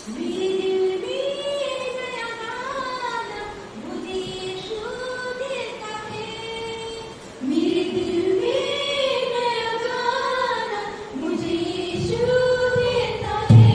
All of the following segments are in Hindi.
मेरे दिल में नया गाना मुझे यीशु देता है। मेरे दिल में नया गाना मुझे यीशु देता है।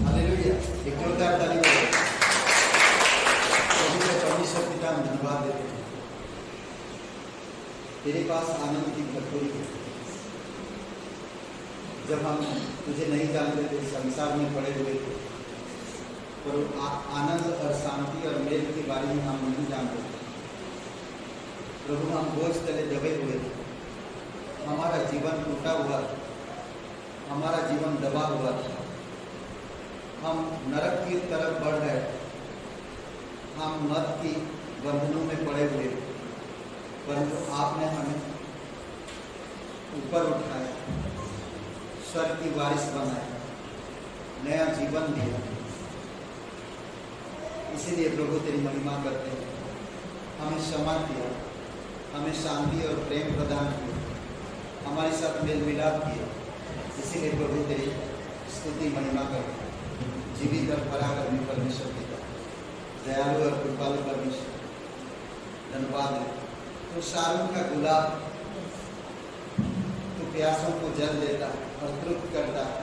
हालेलुया। एक जोरदार ताली बजाओ। प्रभु के परमेश्वर पिता हम धन्यवाद देते हैं, तेरे पास आनंद की भरपूरी है। जब हम तुझे नहीं जानते थे, संसार में पड़े हुए थे, पर आनंद और शांति और मेल के बारे में हम नहीं जानते थे। प्रभु हम बोझ तले दबे हुए थे, हमारा जीवन टूटा हुआ था, हमारा जीवन दबा हुआ था, हम नरक की तरफ बढ़ गए, हम मत की बंधनों में पड़े हुए, परंतु आपने हमें ऊपर उठाया, स्वर्ग की वारिस बनाया, नया जीवन दिया। इसीलिए प्रभु तेरी महिमा करते हैं। हमें क्षमा किया, हमें शांति और प्रेम प्रदान किया, हमारे साथ मेल मिलाप किया। इसीलिए प्रभु तेरी स्तुति महिमा करते हैं। जीवित और पराक्रमी परमेश्वर पिता, दयालु और कृपालु परमेश्वर, धन्यवाद है। तो शारून का गुलाब, तो प्यासों को जल देता और तृप्त करता है,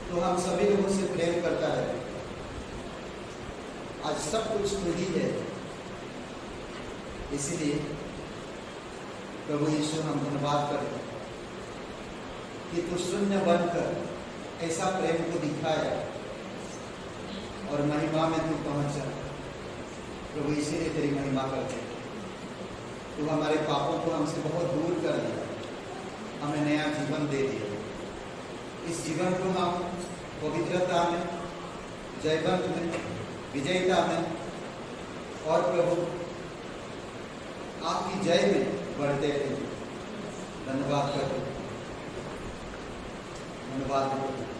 तो हम सभी लोगों से प्रेम करता है। आज सब कुछ तू ही है, इसीलिए प्रभु यीशु हम धन्यवाद करते हैं कि तू शून्य बनकर ऐसा प्रेम को दिखाया और महिमा में तू पहुंचा। प्रभु इसीलिए तेरी महिमा करते हैं। तू हमारे पापों को हमसे बहुत दूर कर दिया, हमें नया जीवन दे दिया। इस जीवन को हम पवित्रता में, जयवंत में, विजयता में और प्रभु आपकी जय में बढ़ते थे। धन्यवाद करते, धन्यवाद करते।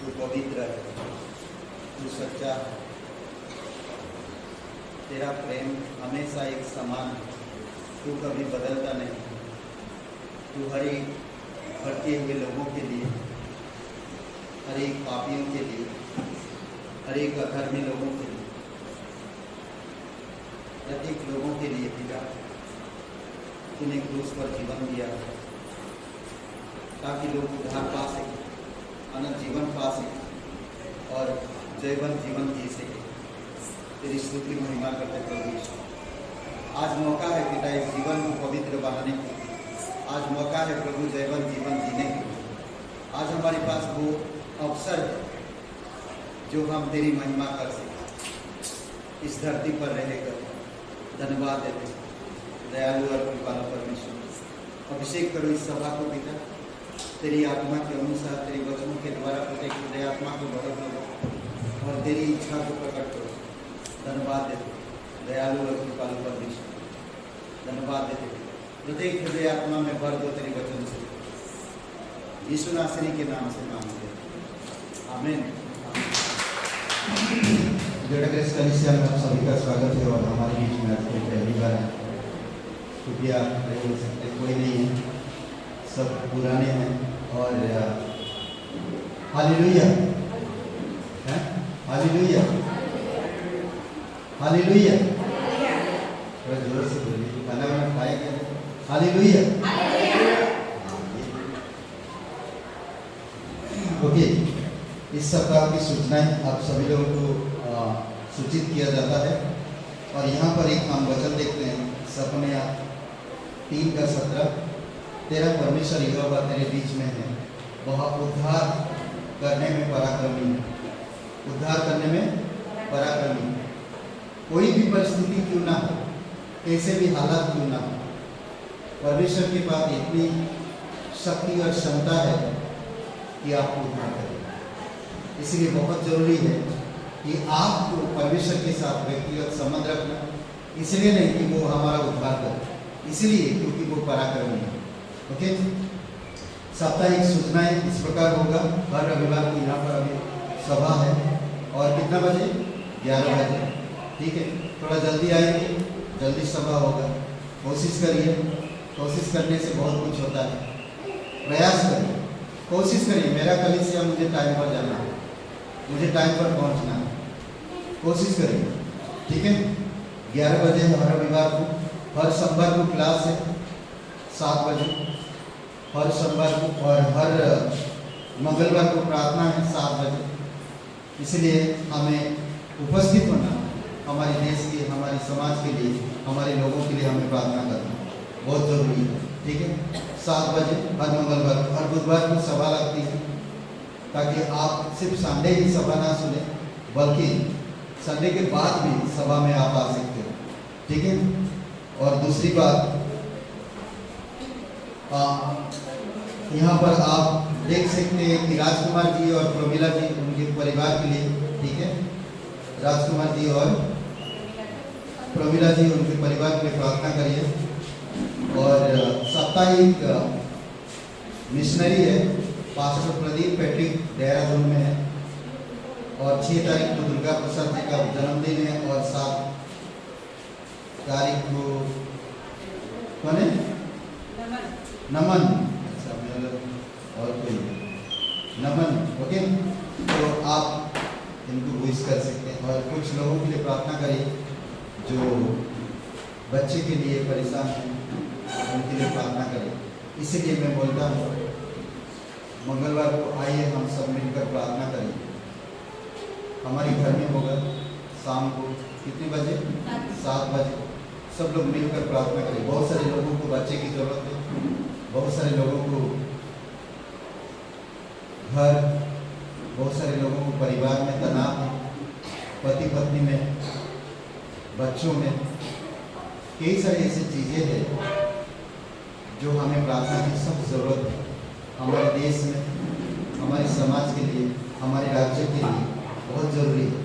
तू पवित्र है, तू सच्चा है, तेरा प्रेम हमेशा एक समान है, तू कभी बदलता नहीं। तू हर एक भटके हुए लोगों के लिए, हर एक पापियों के लिए, हर एक अधर्मी लोगों के लिए, प्रत्येक लोगों के लिए पिता तूने क्रूस पर जीवन दिया ताकि लोग उद्धार पा सके, अनंत जीवन पा सके और जयवंत जीवन जी सके। तेरी स्तुति महिमा करते प्रभु यीशु। आज मौका है पिता इस जीवन को पवित्र बनाने की, आज मौका है प्रभु जयवंत जीवन जीने की। आज हमारे पास वो अवसर है जो हम तेरी महिमा कर सकें, इस धरती पर रहकर। धन्यवाद देते हैं दयालु और कृपालु परमेश्वर। अभिषेक करो इस सभा को पिता, तेरी आत्मा के अनुसार, तेरी वचनों के द्वारा प्रत्येक हृदय आत्मा को बढ़ करो और तेरी इच्छा को प्रकट करो। धन्यवाद देते दयालु और कृपालु परमेश्वर। धन्यवाद देते प्रत्येक हृदय आत्मा में भर दो तेरे वचन से। यीशु नासरी के नाम से मांगते हैं, आमीन। ग्रेस कलीसिया में आप सभी का स्वागत है और हमारे बीच में आज कोई पहली बार है, कृपया बोल सकते कोई नहीं है, सब पुराने हैं। और हालेलुया, हालेलुया, हालेलुया। थोड़ा जोर से बोलिए, खाना वाना खाया क्या? हालेलुया। ओके, इस सप्ताह की सूचनाएं आप सभी लोगों को सूचित किया जाता है और यहाँ पर एक हम वचन देखते हैं सपने 3:17। तेरा परमेश्वर यहोवा तेरे बीच में है, वह उद्धार करने में पराक्रमी है, उद्धार करने में पराक्रमी है। कोई भी परिस्थिति क्यों ना हो, कैसे भी हालात क्यों ना हो, परमेश्वर के पास इतनी शक्ति और क्षमता है कि आपको उद्धार करेगा। इसलिए बहुत जरूरी है कि आपको परमेश्वर के साथ व्यक्तिगत संबंध रखना, इसलिए नहीं कि वो हमारा उद्धार करे, इसलिए क्योंकि वो पराक्रमी है। ओके, साप्ताहिक सूचनाएं इस प्रकार होगा। हर रविवार को यहाँ पर अभी सभा है और कितना बजे? 11 बजे। ठीक है, थोड़ा जल्दी आएंगे, जल्दी सभा होगा। कोशिश करिए, कोशिश करने से बहुत कुछ होता है। प्रयास करिए, कोशिश करिए। मेरा कलीसिया मुझे टाइम पर जाना है, मुझे टाइम पर पहुंचना है, कोशिश करिए। ठीक है, 11 बजे हर रविवार को। हर सोमवार को क्लास है 7 बजे, हर सोमवार को, और हर मंगलवार को प्रार्थना है 7 बजे। इसलिए हमें उपस्थित होना, हमारे देश के, हमारे समाज के लिए, हमारे लोगों के लिए हमें प्रार्थना करना बहुत ज़रूरी है। ठीक है, 7 बजे हर मंगलवार को। हर बुधवार को सभा लगती है ताकि आप सिर्फ संडे ही सभा ना सुने, बल्कि संडे के बाद भी सभा में आप आ सकते हो। ठीक है, और दूसरी बात, यहाँ पर आप देख सकते हैं कि राजकुमार जी और प्रमिला जी उनके परिवार के लिए, ठीक है, राजकुमार जी और प्रमिला जी उनके परिवार के लिए प्रार्थना करिए। और साप्ताहिक मिशनरी है, पास्टर प्रदीप पैट्रिक देहरादून में है और 6 तारीख को दुर्गा प्रसाद जी का जन्मदिन है और 7 तारीख को कौन है? नमन। अच्छा, और कोई नमन। ओके, तो आप इनको विश कर सकते हैं और कुछ लोगों के लिए प्रार्थना करिए जो बच्चे के लिए परेशान हैं, उनके लिए प्रार्थना करें। इसीलिए मैं बोलता हूँ मंगलवार को आइए हम सब मिलकर प्रार्थना करें। हमारे घर में होगा शाम को कितने बजे? 7 बजे। सब लोग मिलकर प्रार्थना करें। बहुत सारे लोगों को बच्चे की जरूरत है, बहुत सारे लोगों को घर, बहुत सारे लोगों को परिवार में तनाव है, पति पत्नी में, बच्चों में, कई सारी ऐसी चीज़ें हैं जो हमें प्रार्थना की सब जरूरत है। हमारे देश में, हमारे समाज के लिए, हमारे राज्य के लिए बहुत ज़रूरी है।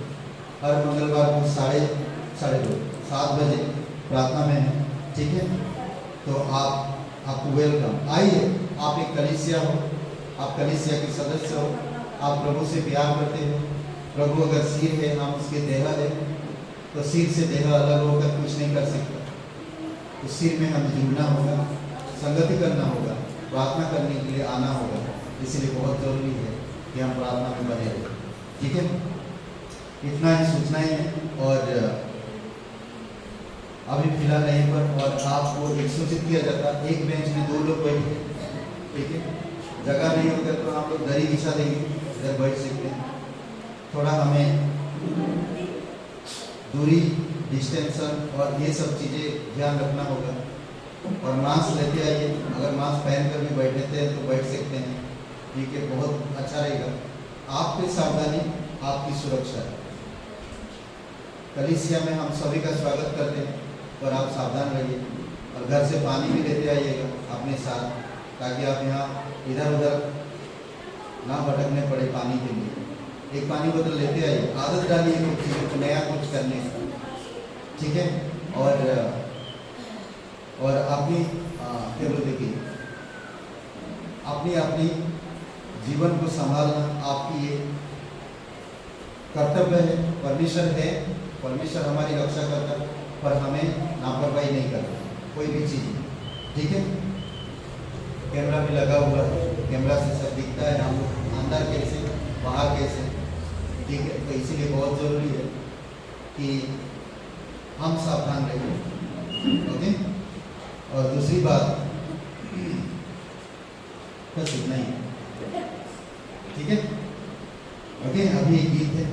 हर मंगलवार को 7:30 बजे प्रार्थना में है। ठीक है, तो आपको वेलकम। आइए, आप एक कलीसिया हो, आप कलीसिया के सदस्य हो, आप प्रभु से प्यार करते हो। प्रभु अगर सिर है, हम उसके देह है, तो सिर से देह अलग होकर कुछ नहीं कर सकता। तो सिर में हमें जुड़ना होगा, संगति करना होगा, प्रार्थना करने के लिए आना होगा। इसलिए बहुत जरूरी है कि हम प्रार्थना में बने रहें। ठीक है, इतना ही सूचना ही है। और अभी फिलहाल यहीं पर, और आपको एक सूचित किया जाता, एक बेंच में 2 लोग बैठे। ठीक है, जगह नहीं होगा तो आप लोग दरी बिछा देंगे, इधर बैठ सकते हैं। थोड़ा हमें दूरी, डिस्टेंशन और ये सब चीज़ें ध्यान रखना होगा। और मास्क लेते आइए, अगर मास्क पहन कर भी बैठते हैं तो बैठ सकते हैं। ठीक है, बहुत अच्छा रहेगा। आपकी सावधानी, आपकी सुरक्षा। कलीसिया में हम सभी का स्वागत करते हैं, और आप सावधान रहिए। और घर से पानी भी लेते आइएगा अपने साथ, ताकि आप यहाँ इधर उधर ना भटकने पड़े पानी के लिए। एक पानी बोतल लेते आइए, आदत डालिए कुछ चीज़ों को नया कुछ करने का। ठीक है, और अपनी क्या बोलते कि अपनी जीवन को संभालना आपकी ये कर्तव्य है। परमेश्वर है, परमेश्वर हमारी रक्षा करता है, पर हमें लापरवाही नहीं करना कोई भी चीज़। ठीक है, कैमरा भी लगा हुआ है, कैमरा से सब दिखता है, हम अंदर कैसे बाहर कैसे। ठीक है, तो इसीलिए बहुत ज़रूरी है कि हम सावधान रहें। ओके, और दूसरी बात, बस इतना ही। ठीक है, ओके, अभी एक गीत है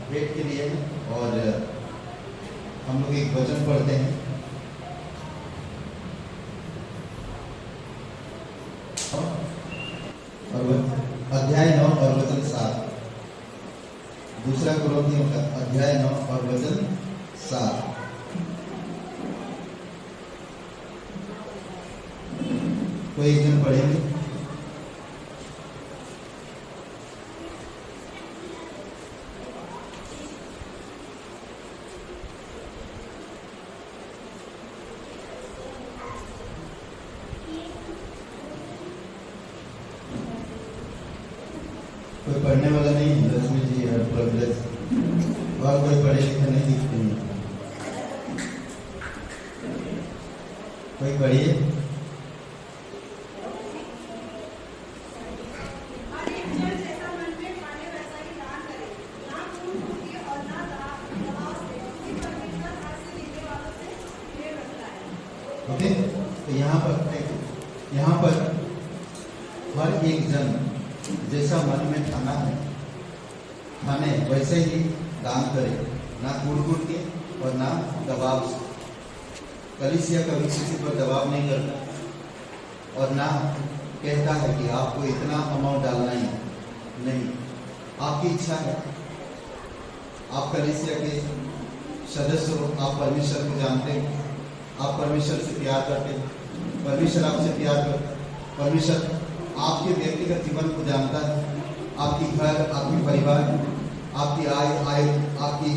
पेट के लिए है, और हम लोग एक वचन पढ़ते हैं। और अध्याय 9 और वचन 7, दूसरा कुरिन्थियों का अध्याय 9 और वचन 7। कोई एक जन पढ़ेंगे? कोई पढ़ने वाला नहीं है? रश्मि जी और प्रोग्रेस, और कोई पढ़े लिखे नहीं दिखते हैं? कोई पढ़िए। ओके, तो यहाँ पर हर एक जन जैसा मन में ठाने वैसे ही दान करे, ना कूट के और ना दबाव से। कलीसिया कभी किसी पर दबाव नहीं करता, और ना कहता है कि आपको इतना अमाउंट डालना ही नहीं। आपकी इच्छा है, आप कलीसिया के सदस्य हो, आप परमेश्वर को जानते हो, आप परमेश्वर से प्यार करते हो, परमेश्वर आपसे प्यार करता है। परमेश्वर आपके व्यक्तिगत जीवन को जानता है, आपकी घर, आपकी परिवार, आपकी आय, आपकी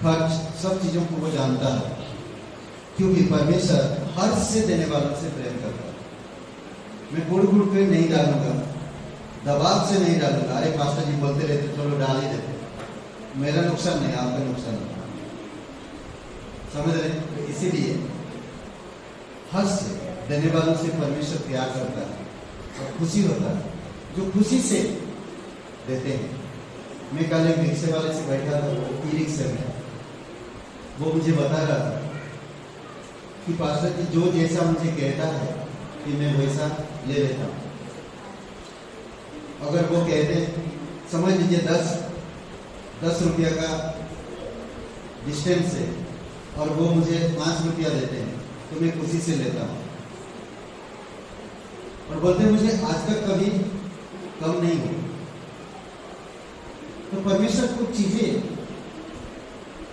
खर्च, सब चीज़ों को वो जानता है, क्योंकि परमेश्वर हर से देने वालों से प्रेम करता है। मैं गुड़ के नहीं डालूंगा, दबाव से नहीं डालूंगा। अरे पास्टर जी बोलते रहते, चलो डाल ही देते, मेरा नुकसान नहीं, आपका नुकसान नहीं। समझ रहे? इसीलिए हर से देने वालों से परमेश्वर प्यार करता है और खुशी होता है, जो खुशी से देते हैं। मैं कल एक रिक्शे वाले से बैठा था, ई रिक्शे में, वो मुझे बता रहा था कि पास्टर जी जो जैसा मुझे कहता है कि मैं वैसा ले लेता हूँ। अगर वो कहते, समझ लीजिए 10 रुपया का डिस्टेंस है, और वो मुझे 5 रुपया देते हैं, तो मैं खुशी से लेता हूँ। और बोलते मुझे आज तक कभी कम नहीं हो। तो परमेश्वर कुछ चीजें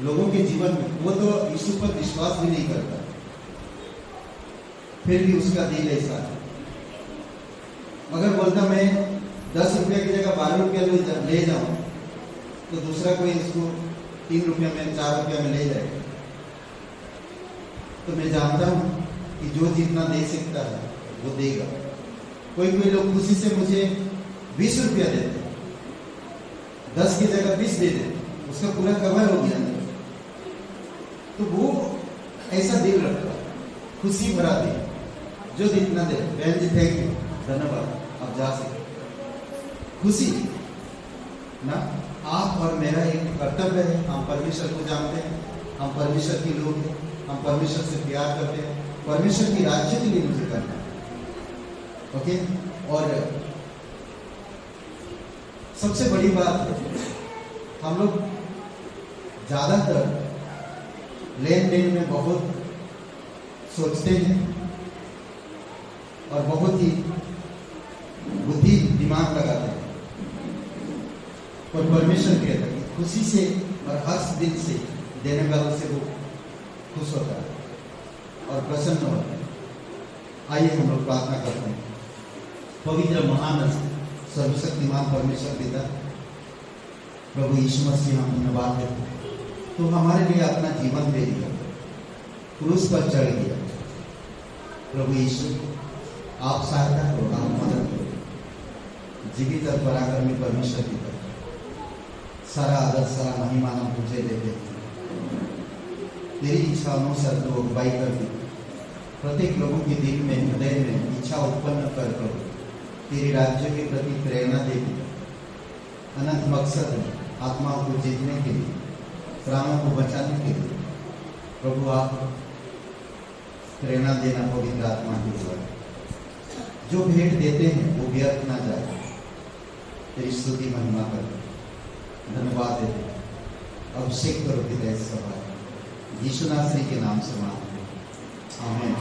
लोगों के जीवन में, वो तो यीशु पर विश्वास भी नहीं करता, फिर भी उसका दिल ऐसा है। अगर बोलता मैं 10 रुपया की जगह 12 रुपया ले जाऊं, तो दूसरा कोई इसको 3 रुपया में, 4 रुपया में ले जाएगा। तो मैं जानता हूं कि जो जितना दे सकता है वो देगा। कोई लोग खुशी से मुझे 20 रुपया देते हैं, 10 की जगह 20 दे दे, उसका पूरा कवर हो गया। तो वो ऐसा दिल रखता, खुशी भरा दिल, जो इतना दे। बहन जी थैंक यू, धन्यवाद, आप जा सकते। खुशी ना, आप और मेरा एक कर्तव्य है। हम परमेश्वर को जानते हैं, हम परमेश्वर के लोग हैं, हम परमेश्वर से प्यार करते हैं, परमेश्वर की राज्य के लिए मुझे करना है। ओके, और सबसे बड़ी बात है, हम लोग ज्यादातर लेन देन में बहुत सोचते हैं और बहुत ही बुद्धि दिमाग लगाते हैं, और परमेश्वर कहता है कि खुशी से और हर्ष दिल से देने वालों से वो खुश होता है और प्रसन्न होता है। आइए हम लोग प्रार्थना करते हैं। पवित्र महान सर्वशक्तिमान परमेश्वर पिता प्रभु यीशु मसीह, हम धन्यवाद देते हैं, तो हमारे लिए अपना जीवन दे दिया, क्रूस पर चढ़ गया। प्रभु यीशु, आप सहायता करो, आप मदद करो। जीवित और पराक्रमी परमेश्वर की तरफ सारा आदर, सारा महिमा हम तुझे देते हैं। तेरी इच्छा अनुसार तो अगुवाई कर दी, प्रत्येक लोगों के दिल में, हृदय में इच्छा उत्पन्न कर करो, तेरे राज्य के प्रति प्रेरणा देगी। अनंत मकसद है आत्माओं को जीतने के लिए, प्राणों को बचाने के लिए। प्रभु आप प्रेरणा देना पवित्र आत्मा के द्वारा, जो भेंट देते हैं वो व्यर्थ ना जाए। तेरी स्तुति महिमा कर, धन्यवाद देते हैं, अभिषेक करो पिता इस सभा, यीशु नासरी के नाम से मांगते हैं, आमीन।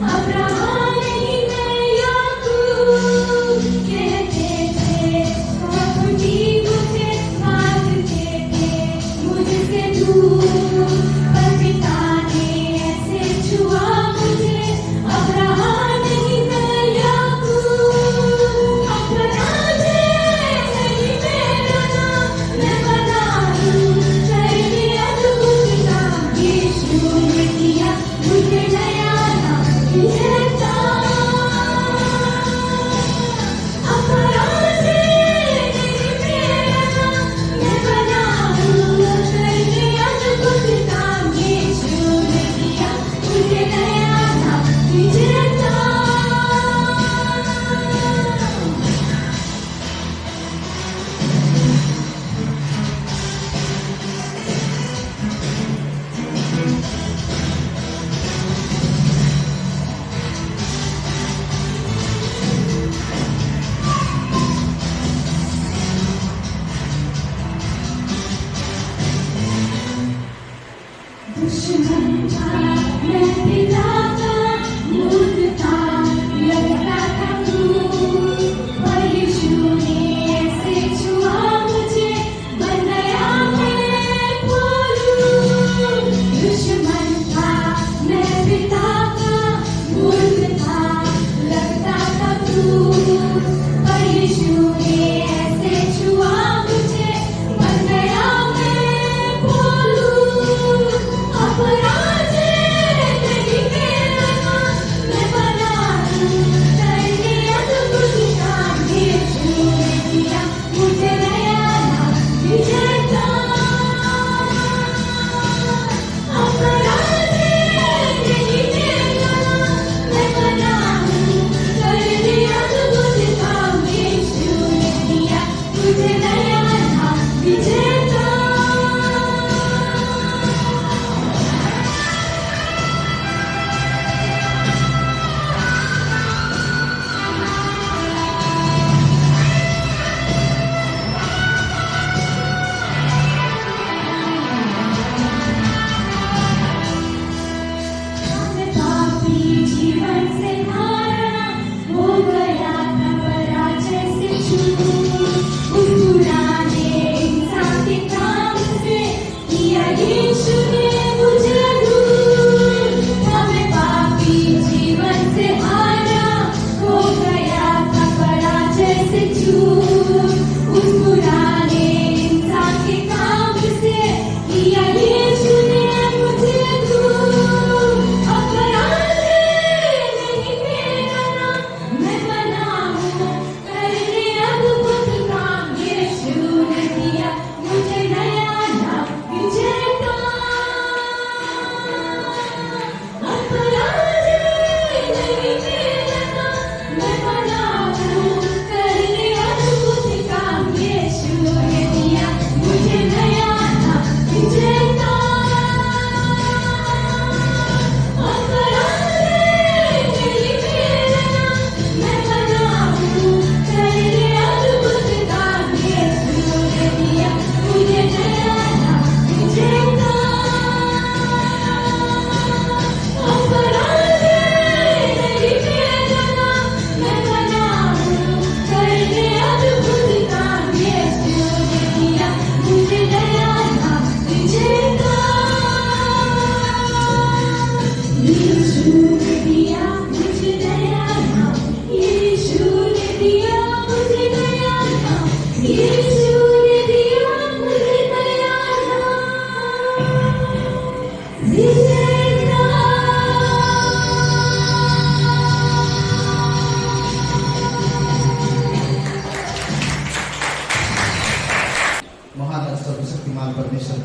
अपराध नहीं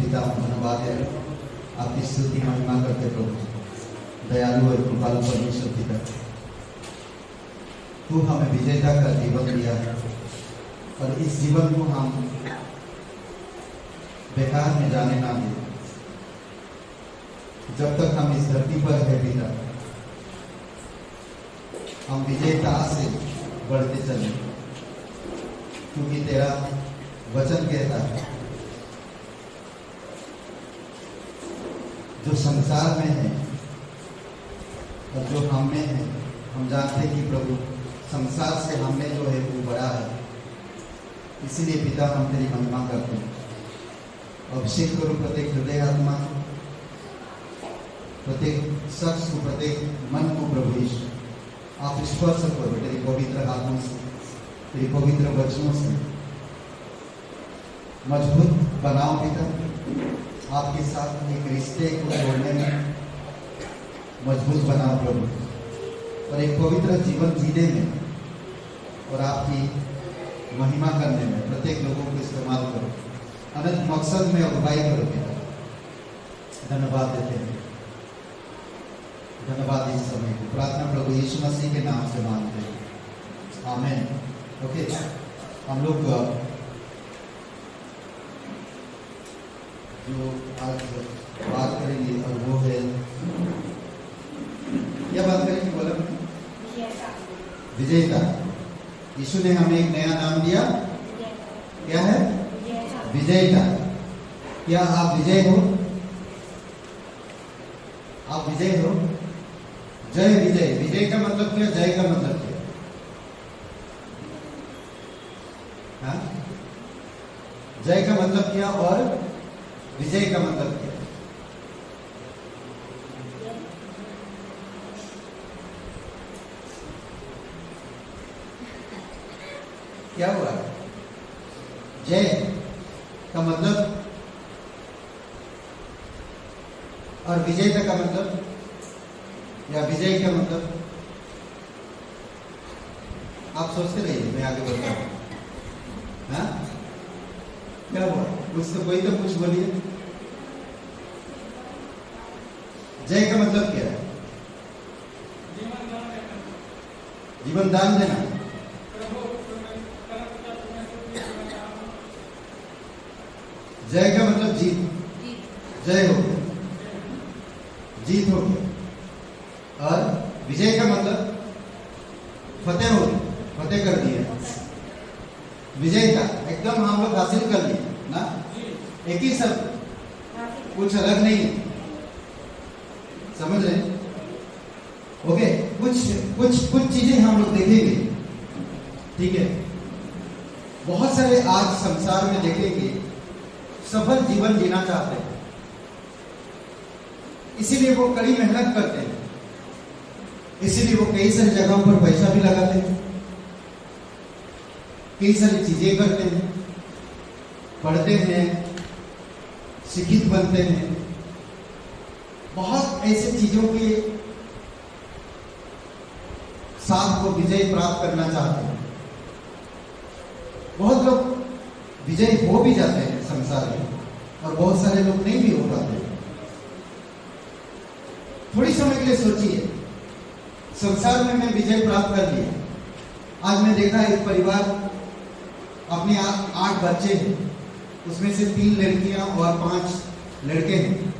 पिता हम धन्यवाद है, आपकी स्तुति महिमा करते प्रभु, दयालु और कृपालु परमेश्वर पिता, तू हमें विजेता का जीवन दिया है और इस जीवन को हम बेकार में जाने ना दे। जब तक हम इस धरती पर है पिता, हम विजेता से बढ़ते चले, क्योंकि तेरा वचन कहता है जो संसार में है और जो हम में है, हम जानते हैं कि प्रभु संसार से हमने जो है वो बड़ा है। इसीलिए पिता हम तेरी महिमा करते हैं। अभिषेक करो प्रत्येक हृदय आत्मा, प्रत्येक शख्स को, प्रत्येक मन को प्रभु यीशु आप स्पर्श करो तेरी पवित्र हाथों से, तेरी पवित्र वचनों से मजबूत बनाओ पिता। आपके साथ एक रिश्ते को जोड़ने में मजबूत बनाओ प्रभु, और एक पवित्र जीवन जीने में और आपकी महिमा करने में प्रत्येक लोगों को इस्तेमाल करो। अनंत मकसद में अगुवाई करो पिता। धन्यवाद देते हैं, धन्यवाद इस समय को। प्रार्थना प्रभु यीशु मसीह के नाम से मांगते हैं, आमीन। ओके, हम लोग जो आज बात करेंगे और वो है, क्या बात करेंगे बोला? विजेता। यीशु ने हमें एक नया नाम दिया, क्या है? विजेता। क्या आप विजय हो? आप विजय हो? जय विजय। विजय का मतलब क्या? जय का मतलब क्या? हाँ? जय का मतलब क्या और विजय का मतलब क्या? क्या हुआ? जय का मतलब और विजेता का मतलब या विजय का मतलब? आप सोचते रहिए, मैं आगे बढ़ता हूं। हाँ, क्या हुआ? कुछ तो कोई तो कुछ बोलिए। जय का मतलब क्या है? जीवन दान देना। जय का मतलब जीत, जय हो गया, जीत हो गया। और विजय का मतलब फतेह हो गया, फतेह कर दिया। विजय का एकदम हम लोग हासिल कर लिए ना, एक ही शब्द, कुछ अलग नहीं, समझ रहे? ओके, कुछ चीजें हम लोग देखेंगे, ठीक है? बहुत सारे आज संसार में देखेंगे सफल जीवन जीना चाहते हैं, इसीलिए वो कड़ी मेहनत करते हैं, इसीलिए वो कई सारी जगहों पर पैसा भी लगाते हैं, कई सारी चीजें करते हैं, पढ़ते हैं, शिक्षित बनते हैं, बहुत ऐसे चीजों के साथ वो विजय प्राप्त करना चाहते हैं। बहुत लोग विजय हो भी जाते हैं संसार में, और बहुत सारे लोग नहीं भी हो पाते। थोड़ी समय के लिए सोचिए, संसार में मैं विजय प्राप्त कर लिया। आज मैं देखा एक परिवार, अपने 8 बच्चे हैं, उसमें से 3 लड़कियां और 5 लड़के हैं।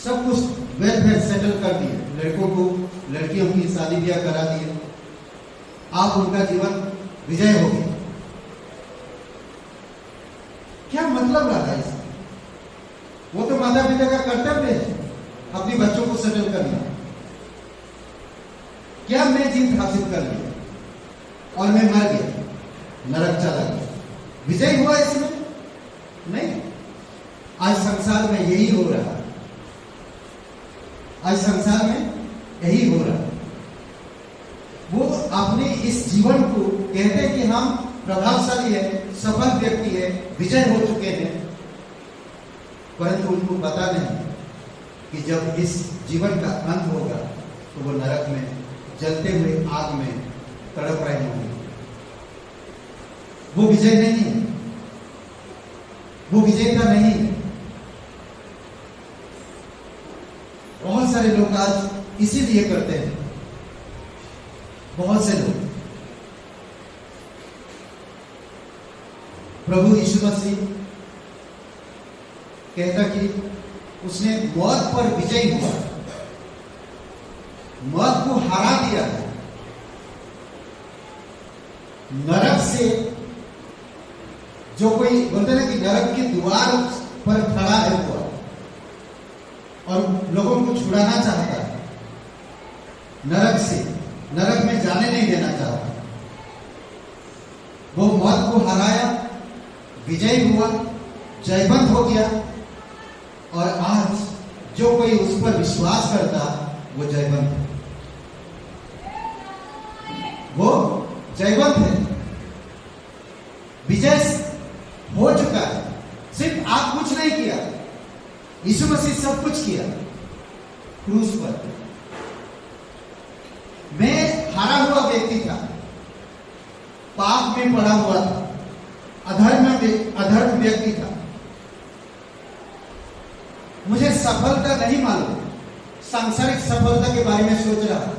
सब कुछ वेल सेटल कर दिए, लड़कों को लड़कियों की शादी ब्याह करा दिए। आप उनका जीवन विजय हो गया। क्या मतलब रहा इसका? वो तो माता पिता का कर्तव्य है अपने बच्चों को सेटल करना। क्या मैं जीत हासिल कर लिया और मैं मर गया, नरक चला गया, विजय हुआ इसमें? नहीं। आज संसार में यही हो रहा है, आज संसार में यही हो रहा है। वो अपने इस जीवन को कहते हैं कि हम प्रभावशाली है, सफल व्यक्ति है, विजय हो चुके हैं, परंतु उनको पता नहीं कि जब इस जीवन का अंत होगा तो वो नरक में जलते हुए आग में तड़प रहे होंगे। वो विजय नहीं है, वो विजेता नहीं है। सारे लोग आज इसीलिए करते हैं, बहुत से लोग। प्रभु यीशु मसीह कहता कि उसने मौत पर विजय हुआ, मौत को हरा दिया है। नरक से जो कोई बोलते ना कि नरक की द्वार पर खड़ा है हुआ और लोगों को छुड़ाना चाहता है नरक से, नरक में जाने नहीं देना चाहता, वो मौत को हराया, विजय हुआ, जयवंत हो गया। और आज जो कोई उस पर विश्वास करता वो जयवंत है, वो जयवंत है, विजय हो चुका है। सिर्फ आप कुछ नहीं किया, यीशु मसीह सब कुछ किया क्रूस पर। मैं हारा हुआ व्यक्ति था, पाप में पड़ा हुआ था, अधर्म व्यक्ति था, मुझे सफलता नहीं मालूम, सांसारिक सफलता के बारे में सोच रहा था।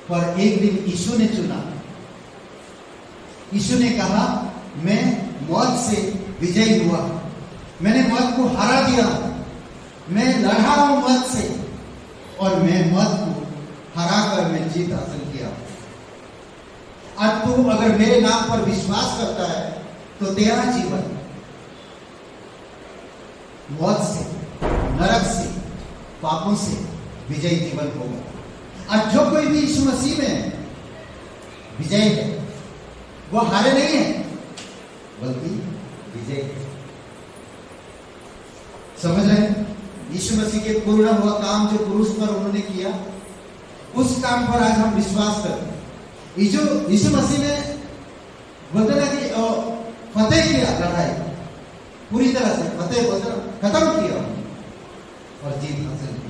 पर एक दिन यीशु ने चुना, यीशु ने कहा मैं मौत से विजयी हुआ, मैंने मौत को हरा दिया, मैं लड़ा हूं मौत से और मैं मौत को हरा कर मैं जीत हासिल किया। आज तू अगर मेरे नाम पर विश्वास करता है तो तेरा जीवन मौत से, नरक से, पापों से विजयी जीवन होगा। आज जो कोई भी यीशु मसीह में विजय है, वो हारे नहीं है बल्कि विजय है। समझ रहे हैं? यीशु मसीह के पूर्ण हुआ काम जो क्रूस पर उन्होंने किया, उस काम पर आज हम विश्वास करते हैं। यीशु मसीह ने बोलते ना कि फतेह किया, लड़ाई पूरी तरह से फतेह बोलते खत्म किया और जीत हासिल की।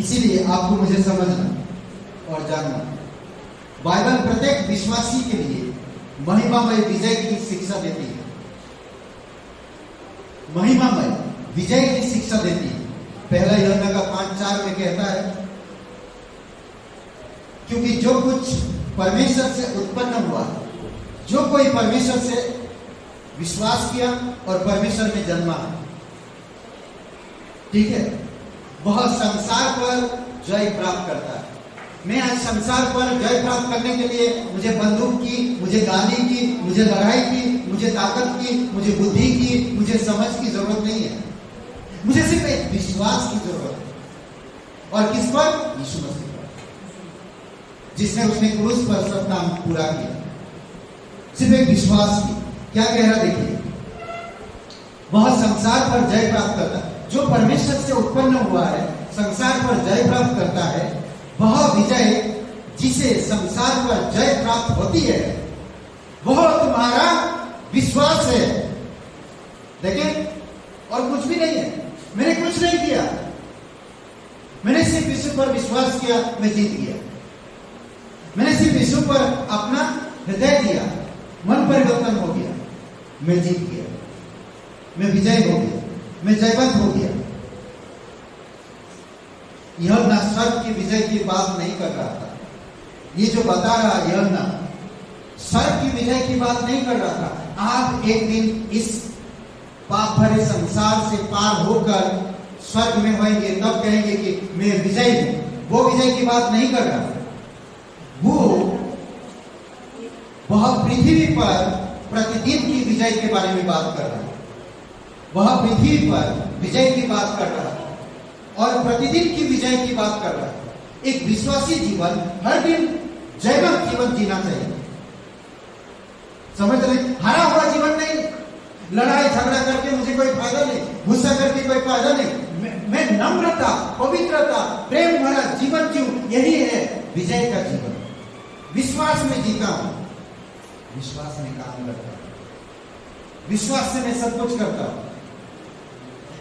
इसीलिए आपको मुझे समझना और जानना, बाइबल प्रत्येक विश्वासी के लिए महिमामय विजय की शिक्षा देती है, महिमामय विजय की शिक्षा देती है। पहला यूहन्ना का 5:4 में कहता है, क्योंकि जो कुछ परमेश्वर से उत्पन्न हुआ, जो कोई परमेश्वर से विश्वास किया और परमेश्वर में जन्मा है, ठीक है, वह संसार पर जय प्राप्त करता है। मैं आज संसार पर जय प्राप्त करने के लिए मुझे बंदूक की, मुझे गाली की, मुझे लड़ाई की, मुझे ताकत की, मुझे बुद्धि की, मुझे समझ की जरूरत नहीं है। मुझे सिर्फ एक विश्वास की जरूरत है। और किस पर? यीशु मसीह पर, जिसने उसने क्रूस पर सब काम पूरा किया। सिर्फ एक विश्वास की। क्या कह रहा देखिए, वह संसार पर जय प्राप्त करता है। जो परमेश्वर से उत्पन्न हुआ है, संसार पर जय प्राप्त करता है, वह विजय जिसे संसार पर जय प्राप्त होती है, वह तुम्हारा विश्वास है। देखें, और कुछ भी नहीं है। मैंने कुछ नहीं किया, मैंने सिर्फ यीशु पर विश्वास किया, मैं जीत गया। मैंने सिर्फ यीशु पर अपना हृदय दिया, मन परिवर्तन हो गया, मैं जीत गया, मैं विजय हो गया, मैं जयवंत हो गया। यह ना स्वर्ग की विजय की बात नहीं कर रहा था। ये जो बता रहा यह ना स्वर्ग की विजय की बात नहीं कर रहा था। आप एक दिन इस पाप भरे संसार से पार होकर स्वर्ग में होंगे, तब कहेंगे कि मैं विजयी हूं। वो विजय की बात नहीं कर रहा। वह पृथ्वी पर प्रतिदिन की विजय के बारे में बात कर रहा है। वह पृथ्वी पर विजय की बात कर रहा है और प्रतिदिन की विजय की बात कर रहा है। एक विश्वासी जीवन हर दिन जयवंत जीवन जीना चाहिए। समझ रहे? हारा हुआ जीवन नहीं, लड़ाई झगड़ा करके मुझे कोई फायदा नहीं, गुस्सा करके कोई फायदा नहीं। मैं नम्रता, पवित्रता, प्रेम भरा जीवन जीऊं, यही है विजय का जीवन। विश्वास में जीता हूं, विश्वास में काम करता हूं, विश्वास से मैं सब कुछ करता हूं।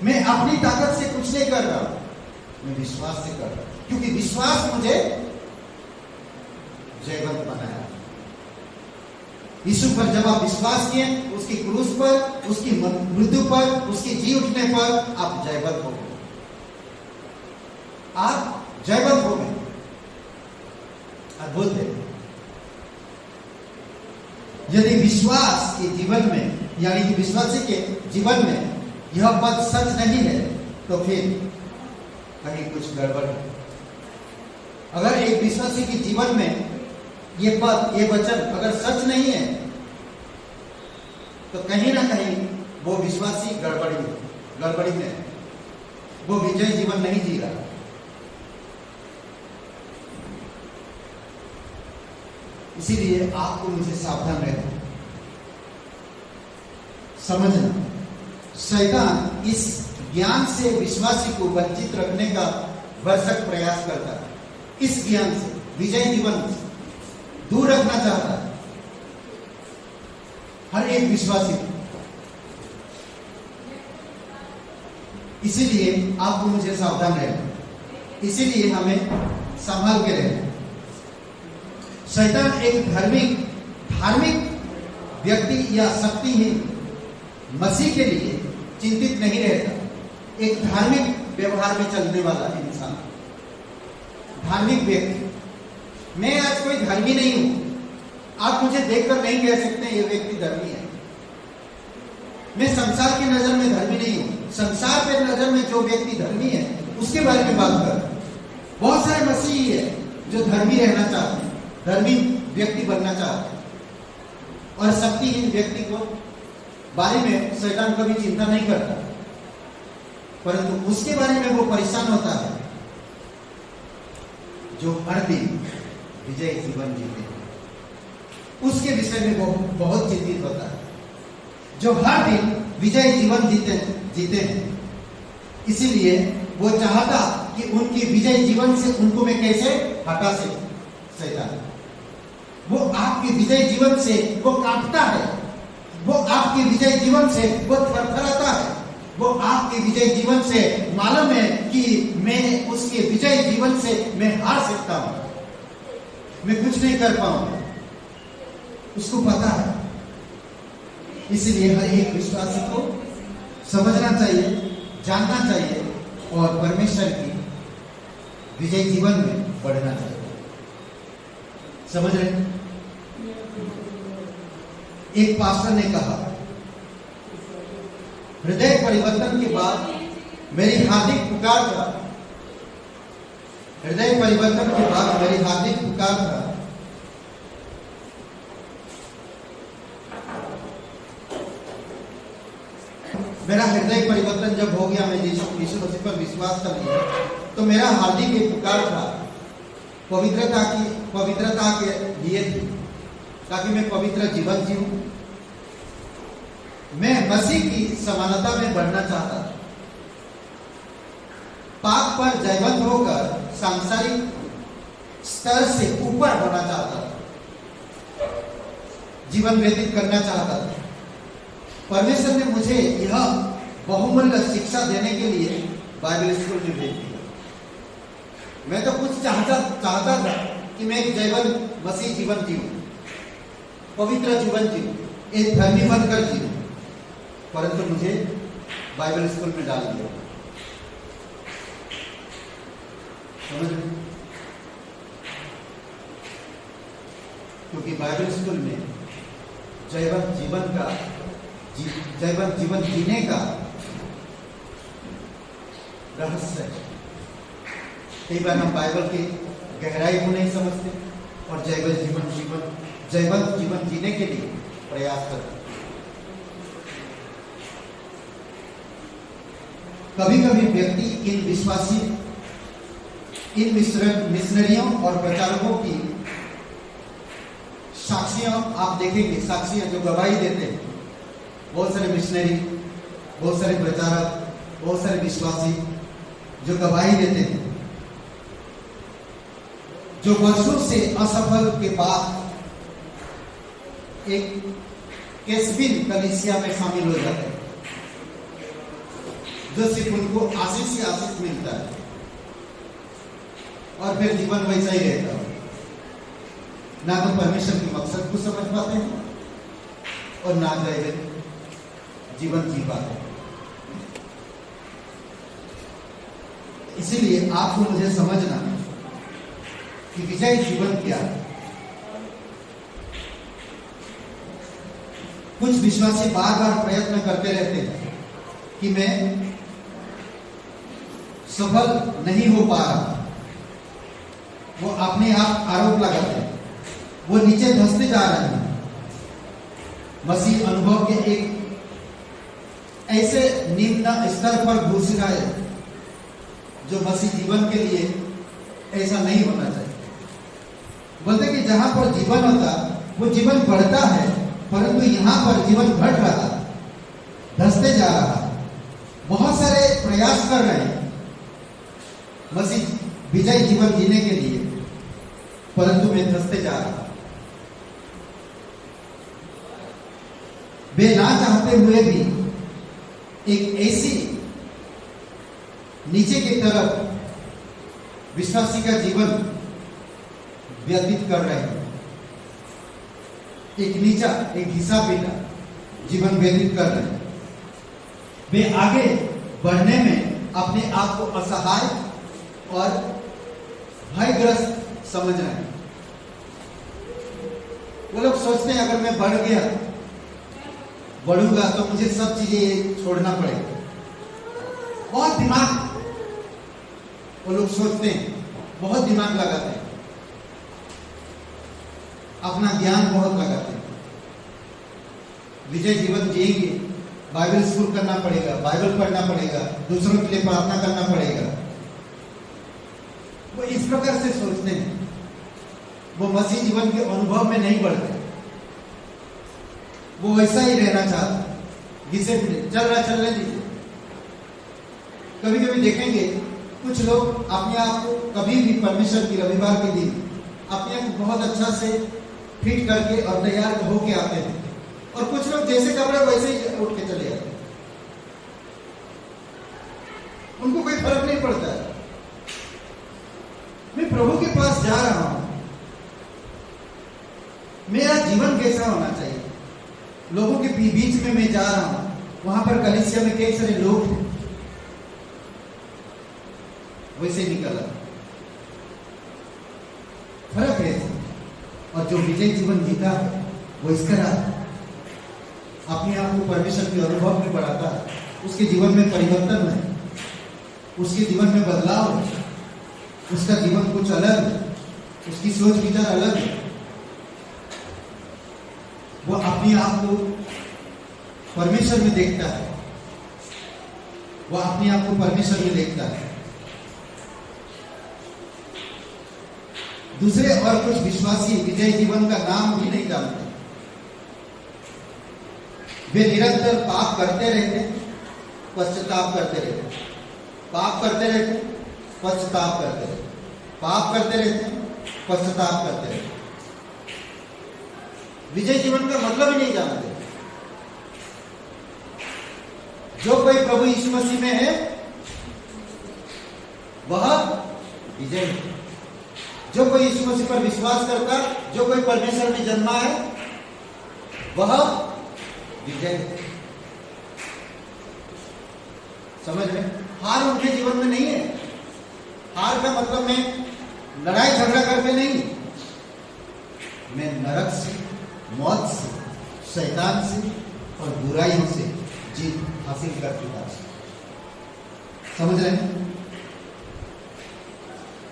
मैं अपनी ताकत से कुछ नहीं कर रहा, मैं विश्वास से कर रहा हूं, क्योंकि विश्वास मुझे जयवंत बनाया। यीशु पर जब आप विश्वास किए, उसकी क्रूस पर, उसकी मृत्यु पर, उसकी जी उठने पर आप जयवंत हो गए। आप जयवंत हो गए। अद्भुत है। यदि विश्वास के जीवन में, यानी कि विश्वासी के जीवन में यह पद सच नहीं है, तो फिर कहीं कुछ गड़बड़ है। अगर एक विश्वासी के जीवन में ये पद, ये वचन अगर सच नहीं है, तो कहीं ना कहीं वो विश्वासी गड़बड़ी में है। वो विजय जीवन नहीं जी रहा। इसीलिए आपको मुझे सावधान रहना, समझना, शैतान इस ज्ञान से विश्वासी को वंचित रखने का भरसक प्रयास करता है। इस ज्ञान से, विजय जीवन से दूर रखना चाहता है हर एक विश्वासी को। इसीलिए आपको मुझे सावधान रहना, इसीलिए हमें संभाल के रहना। शैतान एक धार्मिक व्यक्ति या शक्तिहीन मसीह के लिए चिंतित नहीं रहता। एक धार्मिक व्यवहार में चलने वाला इंसान, धार्मिक व्यक्ति। मैं आज कोई धर्मी नहीं हूं। आप मुझे देखकर नहीं कह सकते ये व्यक्ति धर्मी है। मैं संसार की नजर में धर्मी नहीं हूं। संसार के नजर में जो व्यक्ति धर्मी है उसके बारे में बात कर। बहुत सारे मसीही है जो धर्मी रहना चाहते हैं, धर्मी व्यक्ति बनना चाहते हैं, और शक्तिहीन व्यक्ति को बारे में शैतान कभी चिंता नहीं करता, परंतु उसके बारे में वो परेशान होता है जो हर दिन विजय जीवन जीते हैं। उसके विषय में वो बहुत चिंतित होता है, जो हर दिन विजय जीवन जीते हैं। इसीलिए वो चाहता कि उनकी विजय जीवन से उनको मैं कैसे हटा से शैतान। वो आपके विजय जीवन से वो कांपता है, वो आपके विजय जीवन से वो थरथराता है, वो आपके विजय जीवन से मालूम है कि मैं उसके विजय जीवन से मैं हार सकता हूं, मैं कुछ नहीं कर पाऊंगा। उसको पता है। इसलिए हर एक विश्वासी को समझना चाहिए, जानना चाहिए और परमेश्वर की विजय जीवन में बढ़ना चाहिए। समझ रहे? एक पास्टर ने कहा, हृदय परिवर्तन के बाद मेरी हार्दिक पुकार था, हृदय परिवर्तन के बाद मेरी हार्दिक पुकार था, मेरा हृदय परिवर्तन जब हो गया, मैं यीशु मसीह पर विश्वास कर लिया, तो मेरा हार्दिक एक पुकार था पवित्रता के लिए थी, ताकि मैं पवित्र जीवन जीऊं। मैं मसीह की समानता में बढ़ना चाहता था। पाप पर जयवंत होकर सांसारिक स्तर से ऊपर होना चाहता था, जीवन व्यतीत करना चाहता था। परमेश्वर ने मुझे यह बहुमूल्य शिक्षा देने के लिए बाइबल स्कूल में भेज दिया। मैं तो कुछ चाहता था कि मैं एक जयवंत मसीह जीवन जीऊं, पवित्र जीवन जीऊं, एक धर्मी बनकर जीऊं, परंतु मुझे बाइबल स्कूल में डाल दिया। समझ रहे? क्योंकि बाइबल स्कूल में जयवंत जीवन जीने का रहस्य है। कई बार हम बाइबल की गहराई को नहीं समझते और जयवंत जीवन जीने के लिए प्रयास करते। कभी कभी व्यक्ति इन मिशनरियों और प्रचारकों की साक्षियां आप देखेंगे, साक्षियां जो गवाही देते हैं। बहुत सारे मिशनरी, बहुत सारे प्रचारक, बहुत सारे विश्वासी जो गवाही देते हैं, जो वर्षों से असफल के बाद एक कैसबिन कलीसिया में शामिल हो जाते हैं, जो सिर्फ उनको आशीष से आशीष मिलता है और फिर जीवन वैसा ही रहता है। ना तो परमेश्वर के मकसद को समझ पाते हैं, और ना जय जीवन जी पाते। इसीलिए आपको मुझे समझना कि विजय जीवन क्या है। कुछ विश्वासी बार बार प्रयत्न करते रहते हैं कि मैं सफल नहीं हो पा रहा, वो अपने आप आरोप लगाते हैं, वो नीचे धंसते जा रहे हैं। मसीह अनुभव के एक ऐसे निम्न स्तर पर घुस गए जो मसीह जीवन के लिए ऐसा नहीं होना चाहिए। बोलते कि जहां पर जीवन होता वो जीवन बढ़ता है, परंतु यहां पर जीवन घट रहा, धंसते जा रहा। बहुत सारे प्रयास कर रहे हैं मसीह विजय जीवन जीने के लिए, परंतु मैं धंसते जा रहा। वे ना चाहते हुए भी एक ऐसी नीचे की तरफ विश्वासी का जीवन व्यतीत कर रहे हैं। एक नीचा, एक हिसाब बिना जीवन व्यतीत कर रहे हैं। वे आगे बढ़ने में अपने आप को असहाय और भयग्रस्त समझ रहे हैं। वो लोग सोचते हैं अगर मैं बढ़ूंगा तो मुझे सब चीजें छोड़ना पड़ेगा। बहुत दिमाग वो लोग सोचते हैं, बहुत दिमाग लगाते हैं, अपना ज्ञान बहुत लगाते हैं। विजय जीवन जिएंगे, बाइबल स्कूल करना पड़ेगा, बाइबल पढ़ना पड़ेगा, दूसरों के लिए प्रार्थना करना पड़ेगा। वो इस प्रकार से सोचते हैं, वो मसीह जीवन के अनुभव में नहीं बढ़ते। वो वैसा ही रहना चाहता, जिसे चल रहा दीजिए। कभी कभी देखेंगे कुछ लोग अपने आप को कभी भी परमेश्वर की रविवार के दिन अपने आप को बहुत अच्छा से फिट करके और तैयार होके आते हैं, और कुछ लोग जैसे कपड़े वैसे ही उठ के चले जाते हैं। उनको कोई फर्क नहीं पड़ता है। मैं प्रभु के पास जा रहा हूं, मेरा जीवन कैसा होना चाहिए? लोगों के बीच में मैं जा रहा हूं, वहां पर कलीसिया में कई सारे लोग हैं, वैसे निकला फर्क है। और जो विजय जीवन जीता है वो इस तरह अपने आप को परमेश्वर के अनुभव में बढ़ाता है। उसके जीवन में परिवर्तन है, उसके जीवन में बदलाव है, उसका जीवन कुछ अलग है, उसकी सोच विचार अलग है। वो अपने आप को परमेश्वर में देखता है, वो अपने आप को परमेश्वर में देखता है। दूसरे और कुछ विश्वासी विजय जीवन का नाम भी नहीं जानते। वे निरंतर पाप करते रहते, पश्चाताप करते रहते, पाप करते रहते, पश्चाताप करते रहते, पाप करते रहते, पश्चाताप करते रहते। विजय जीवन का मतलब ही नहीं जानते। जो कोई प्रभु यीशु मसीह में है वह विजय है। जो कोई यीशु मसीह पर विश्वास करता, जो कोई परमेश्वर में जन्मा है वह विजय है। समझ में? हार उनके जीवन में नहीं है। हार का मतलब मैं लड़ाई झगड़ा करके नहीं, मैं नरक से, मौत से, शैतान से और बुराइयों से जीत हासिल कर चुका। समझ रहे हैं?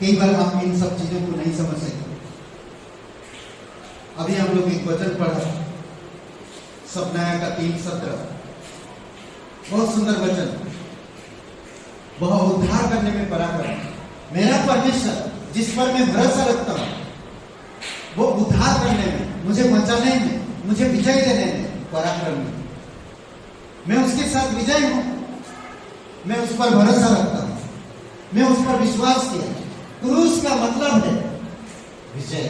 कई बार हम इन सब चीजों को नहीं समझ सकते। अभी हम लोग एक वचन पढ़ा, सपनाया का 3:17, बहुत सुंदर वचन। वह उद्धार करने में पराक्रम, मेरा परमेश्वर जिस पर मैं भरोसा रखता हूं वो उद्धार करने में, मुझे बचाने में, मुझे विजय देने में पराक्रम है। मैं उसके साथ विजय हूं, मैं उस पर भरोसा रखता हूं, मैं उस पर विश्वास किया। क्रूस का मतलब है विजय।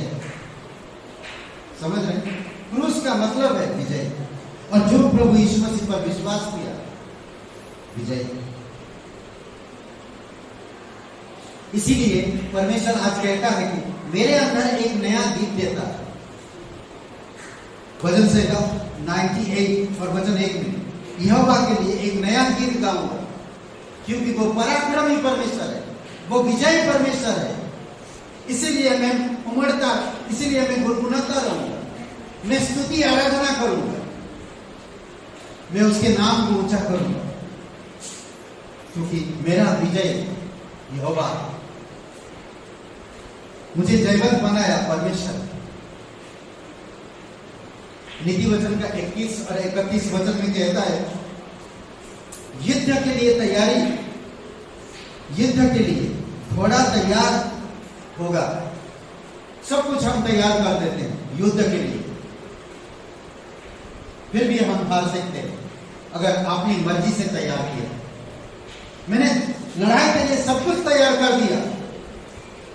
समझ रहे? क्रूस का मतलब है विजय। और जो प्रभु यीशु मसीह पर विश्वास किया, विजय। इसीलिए परमेश्वर आज कहता है कि मेरे अंदर एक नया दीप देता है। भजन से 98 और वचन 1 में, यहोवा के लिए एक नया गीत गाऊंगा, क्योंकि वो पराक्रमी परमेश्वर है, वो विजयी परमेश्वर है। इसीलिए मैं उमड़ता, इसीलिए मैं गुनगुनाता रहूंगा, मैं स्तुति आराधना करूंगा, मैं उसके नाम को ऊंचा करूंगा, क्योंकि मेरा विजय यहोवा, मुझे जयवंत बनाया परमेश्वर। नीति वचन का 21 और 31 वचन में कहता है, युद्ध के लिए तैयारी, युद्ध के लिए थोड़ा तैयार होगा, सब कुछ हम तैयार कर देते हैं युद्ध के लिए, फिर भी हम हार सकते हैं अगर अपनी मर्जी से तैयार किया। मैंने लड़ाई के लिए सब कुछ तैयार कर दिया,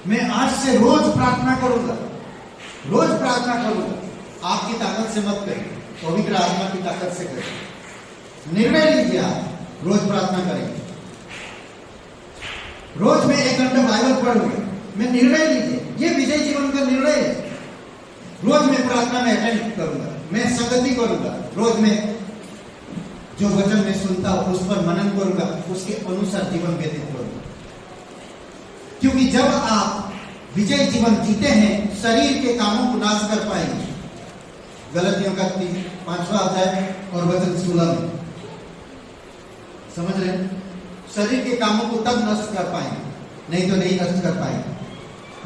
मैं आज से रोज प्रार्थना करूंगा, रोज प्रार्थना करूंगा। आपकी ताकत से मत करिए, पवित्र आत्मा की ताकत से करिए। निर्णय लीजिए, आप रोज प्रार्थना करेंगे, रोज मैं 1 घंटा बाइबल पढ़ूंगा, मैं निर्णय लीजिए, ये विजय जीवन का निर्णय है। रोज मैं प्रार्थना में अटेंड करूंगा, मैं संगति करूंगा, रोज मैं जो वचन में सुनता हूं उस पर मनन करूंगा, उसके अनुसार जीवन व्यतीत करूंगा। क्योंकि जब आप विजय जीवन जीते हैं, शरीर के कामों को नाश कर पाएंगे। गलतियों का 5वां अध्याय और वचन 16 में, समझ रहे हैं? शरीर के कामों को तब नष्ट कर पाएंगे, नहीं तो नहीं नष्ट कर पाएंगे।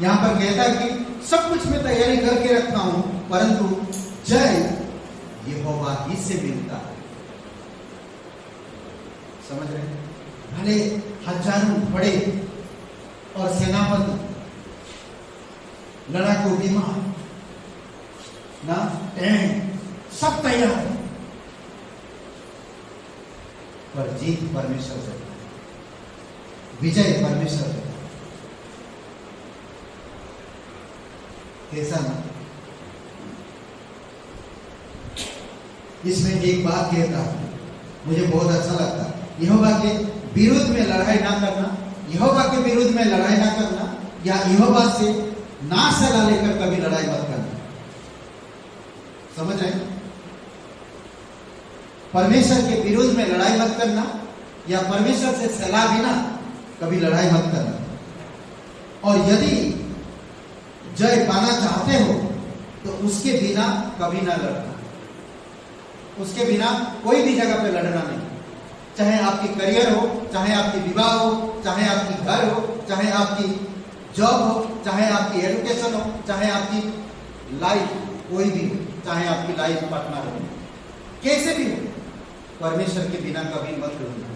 यहां पर कहता है कि सब कुछ मैं तैयारी करके रखता हूं, परंतु जय यहोवा ही से मिलता है। समझ रहे हैं? भले हजारों बड़े और सेनापति, लड़ाकू विमान ना, टैंक, सब तैयार है, पर जीत परमेश्वर से, विजय परमेश्वर से। कैसा ना? इसमें एक बात कहता है, मुझे बहुत अच्छा लगता, यहोवा के विरुद्ध में लड़ाई ना करना, यहोवा के विरुद्ध में लड़ाई ना करना, या यहोवा से ना सलाह लेकर कभी लड़ाई मत करना। समझ रहे? परमेश्वर के विरुद्ध में लड़ाई मत करना, या परमेश्वर से सलाह बिना कभी लड़ाई मत करना। और यदि जय पाना चाहते हो तो उसके बिना कभी ना लड़ना, उसके बिना कोई भी जगह पे लड़ना नहीं। चाहे आपकी करियर हो, चाहे आपकी विवाह हो, चाहे आपकी घर हो, चाहे आपकी जॉब हो, चाहे आपकी एजुकेशन हो, चाहे आपकी लाइफ कोई भी हो, चाहे आपकी लाइफ पार्टनर हो, कैसे भी हो, परमेश्वर के बिना कभी मत लड़ना,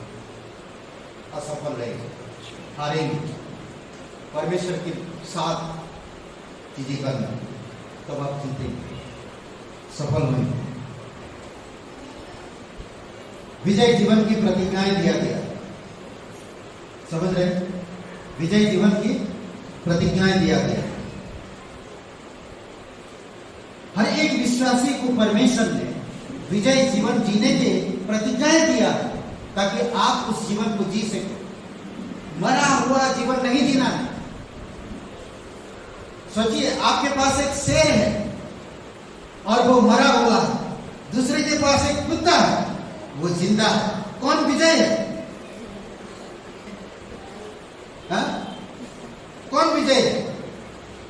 असफल रहेंगे, हारेंगे। परमेश्वर के साथ चीजें करना, तब आप जीतेंगे, सफल होंगे। विजय जीवन की प्रतिज्ञाएं दिया गया, समझ रहे? विजय जीवन की प्रतिज्ञाएं दिया गया। हर एक विश्वासी को परमेश्वर ने विजय जीवन जीने के प्रतिज्ञाएं दिया, ताकि आप उस जीवन को जी सके। मरा हुआ जीवन नहीं जीना है। सोचिए, आपके पास एक शेर है और वो मरा हुआ है, दूसरे के पास एक कुत्ता है, वो जिंदा है, कौन विजय है? हा? कौन विजय है?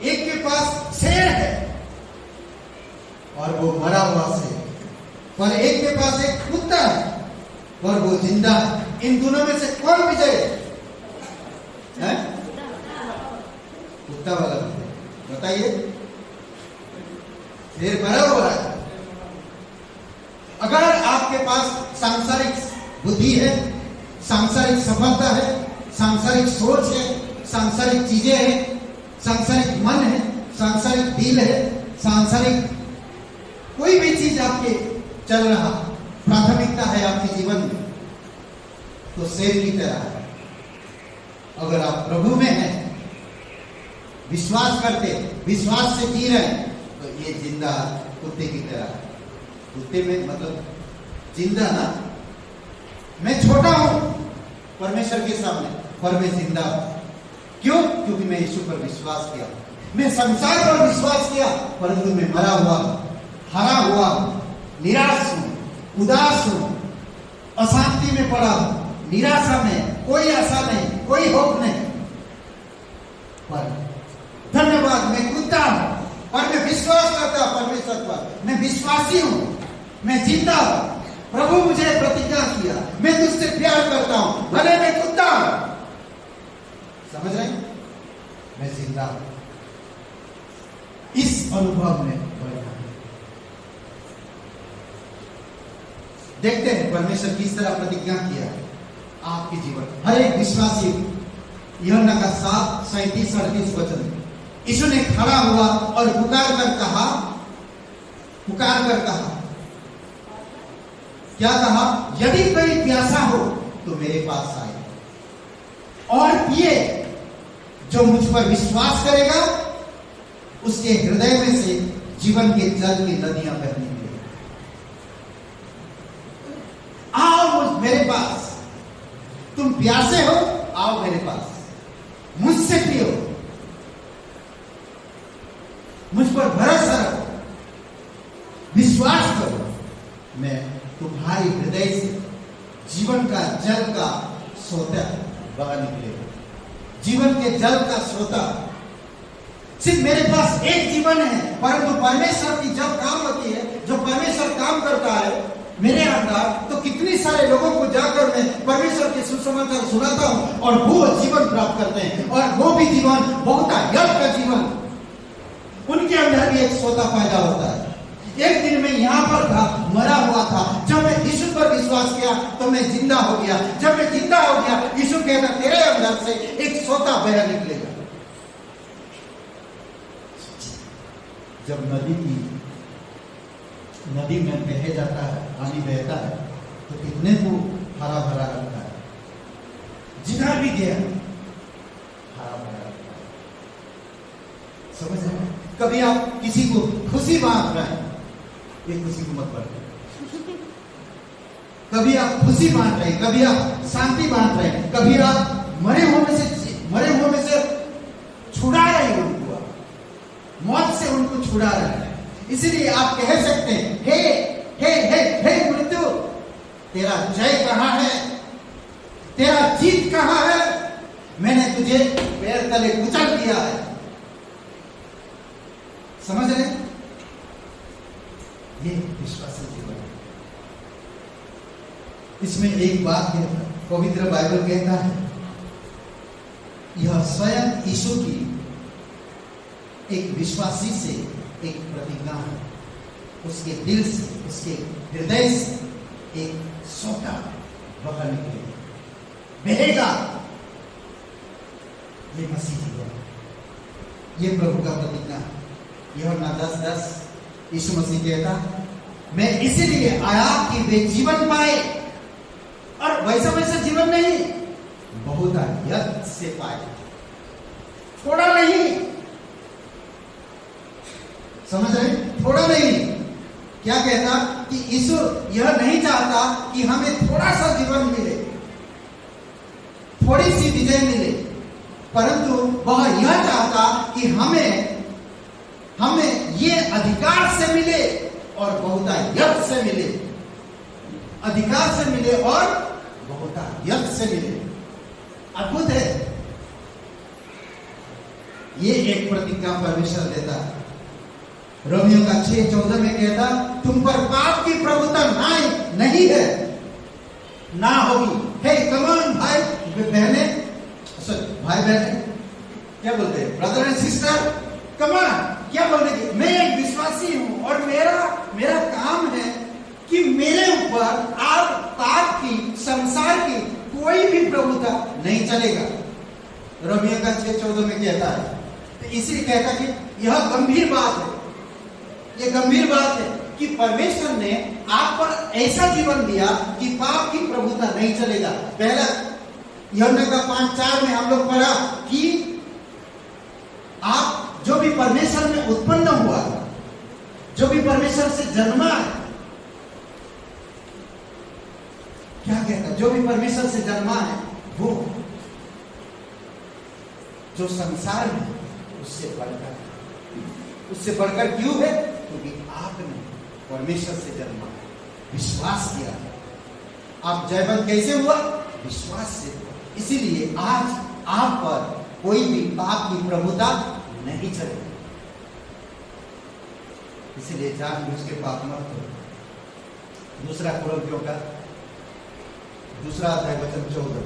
एक के पास शेर है और वो मरा हुआ शेर, पर एक के पास एक कुत्ता है और वो जिंदा है। इन दोनों में से कौन विजय है? कुत्ता वाला विजय। बताइए, शेर मरा हुआ है। अगर आपके पास सांसारिक बुद्धि है, सांसारिक सफलता है, सांसारिक सोच है, सांसारिक चीजें हैं, सांसारिक मन है, सांसारिक दिल है, सांसारिक कोई भी चीज आपके चल रहा, प्राथमिकता है आपके जीवन में, तो शेर की तरह है। अगर आप प्रभु में हैं, विश्वास करते, विश्वास से जी रहे हैं, तो ये जिंदा कुत्ते की तरह है। कुत्ते में मतलब जिंदा ना, मैं छोटा हूं परमेश्वर के सामने, पर मैं जिंदा हूं। क्यों? क्योंकि मैं यीशु पर विश्वास किया, मैं संसार पर विश्वास किया, परंतु मैं मरा हुआ, हरा हुआ, निराश हूं, उदास हूं, अशांति में पड़ा हूं, निराशा में, कोई आशा नहीं, कोई होप नहीं, पर धन्यवाद, मैं कूदता हूं और मैं विश्वास करता हूं परमेश्वर पर, मैं विश्वासी हूं, मैं जिंदा हूं। प्रभु मुझे प्रतिज्ञा किया, मैं तुझसे प्यार करता हूं, भले मैं कूदता हूं, समझ रहे हैं? मैं जिंदा हूं। इस अनुभव में बढ़ना। देखते हैं परमेश्वर किस तरह प्रतिज्ञा किया आपके जीवन। हर एक विश्वासी यूहन्ना का 7:37-38 वचन, यीशु ने खड़ा हुआ और पुकार कर कहा, क्या कहा? यदि कोई प्यासा हो तो मेरे पास आए और पिए। जो मुझ पर विश्वास करेगा उसके हृदय में से जीवन के जल की नदियां बहने लगेंगी। आओ मेरे पास, तुम प्यासे हो, आओ मेरे पास, मुझसे पियो, मुझ पर भरोसा रखो, विश्वास करो, मैं तुम्हारे हृदय से जीवन का जल का सोता बहा निकलेगा। जीवन के जल का सोता। सिर्फ मेरे पास एक जीवन है, परंतु परमेश्वर की जब काम होती है, जो परमेश्वर काम करता है मेरे अंदर, तो कितने सारे लोगों को जाकर मैं परमेश्वर के सुसमाचार सुनाता हूं और वो जीवन प्राप्त करते हैं, और वो भी जीवन बहुत यज्ञ का जीवन, उनके अंदर भी एक सोता पैदा होता है। एक दिन मैं यहां पर था, मरा हुआ था, जब मैं यीशु पर विश्वास किया तो मैं जिंदा हो गया। जब मैं जिंदा हो गया, यीशु कहता तेरे अंदर से एक सोता बह निकलेगा। जब नदी में बह जाता है, पानी बहता है, तो कितने को हरा भरा लगता है, जिधर भी गया हरा भरा लगता है। समझ रहे? कभी आप किसी को खुशी बांट रहे हैं, ये खुशी को मत बांटे। कभी आप खुशी बांट रहे हैं, कभी आप शांति बांट रहे हैं, कभी आप मरे हुए में से छुड़ा रहे हैं उनको, मौत से उनको छुड़ा रहे हैं। इसलिए आप कह सकते हैं, हे हे हे हे मृत्यु, तेरा जय कहां है, तेरा जीत कहां है? मैंने तुझे पैर तले कुचल दिया है। समझ रहे? ये विश्वासी जीवन। इसमें एक बात है, पवित्र बाइबल कहता है, यह स्वयं यीशु की एक विश्वासी से एक प्रतिज्ञा है। उसके दिल से, उसके हृदय से एक सोता बह निकलेगा, बहेगा। ये मसीह जीवन, ये प्रभु का प्रतिज्ञा है। यूहन्ना 10:10 यीशु मसीह कहता, मैं इसीलिए आया कि वे जीवन पाए, और वैसा जीवन नहीं, बहुत यज्ञ से पाए, थोड़ा नहीं। समझ रहे? थोड़ा नहीं। क्या कहता कि यीशु यह नहीं चाहता कि हमें थोड़ा सा जीवन मिले, थोड़ी सी विजय मिले, परंतु वह यह चाहता कि हमें ये अधिकार से मिले और बहुता यज्ञ से मिले, अधिकार से मिले और बहुता यज्ञ से मिले। अद्भुत है। ये एक प्रतिज्ञा परमेश्वर देता है। रोमियो का 6:14 में कहता, तुम पर पाप की प्रभुता नहीं है, ना होगी। हे कमान भाई बहने, भाई बहने क्या बोलते हैं, ब्रदर एंड सिस्टर, कमान क्या बोलने की, मैं एक विश्वासी हूं और मेरा काम है कि मेरे ऊपर आप पाप की, संसार की कोई भी प्रभुता नहीं चलेगा। रोमियो का 6:14 में कहता है। तो इसलिए कहता कि यह गंभीर बात है, ये गंभीर बात है कि परमेश्वर ने आप पर ऐसा जीवन दिया कि पाप की प्रभुता नहीं चलेगा। पहला यूहन्ना का 5:4 में हम लोग पढ़ा कि आप जो भी परमेश्वर में उत्पन्न हुआ, जो भी परमेश्वर से जन्मा है, क्या कहता, जो भी परमेश्वर से जन्मा है वो जो संसार में उससे बढ़कर क्यों है? क्योंकि आपने परमेश्वर से जन्मा, विश्वास किया। आप जयवंत कैसे हुआ? विश्वास से। इसीलिए आज आप पर कोई भी पाप की प्रभुता नहीं चलेगी। इसीलिए जानबूझ के पाप मत करो। दूसरा कुरिन्थियों का 2 अध्याय वचन 14।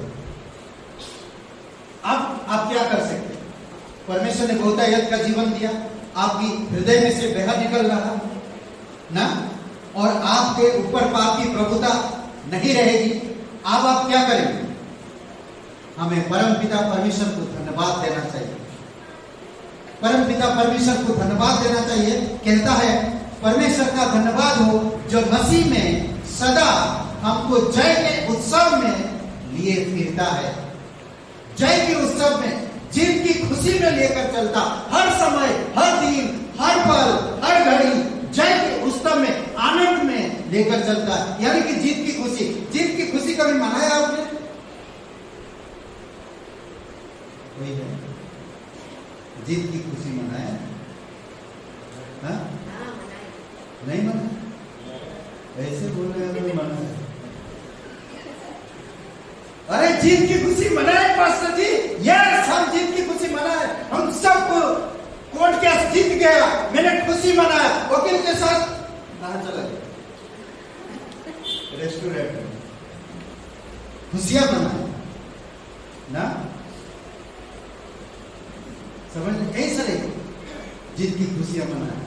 अब आप क्या कर सकते हैं? परमेश्वर ने बहुतायत का जीवन दिया, आपकी हृदय में से बह निकल रहा ना, और आपके ऊपर पाप की प्रभुता नहीं रहेगी। अब आप क्या करेंगे? हमें परमपिता परमेश्वर को धन्यवाद देना चाहिए। परमपिता परमेश्वर को धन्यवाद देना चाहिए। कहता है परमेश्वर का धन्यवाद हो जो मसीह में सदा हमको जय के उत्सव में लिए फिरता है। जय के उत्सव में, जीत की खुशी में लेकर चलता, हर समय, हर दिन, हर पल, हर घड़ी जय के उत्सव में, आनंद में लेकर चलता है। यानी कि जीत की खुशी कभी मनाया आपने? वही है, जीत की खुशी मनाया? हाँ? नहीं मना? ऐसे बोल रहे हैं मना। अरे जीत की खुशी मनाए पास्टर जी। यस, हम जीत की खुशी मनाए। हम सब कोर्ट केस जीत गया, मैंने खुशी मनाया। वकील के साथ कहाँ चला गया? रेस्टोरेंट में खुशियां मनाए ना, समझ ऐसा नहीं। जीत की खुशियां मनाए।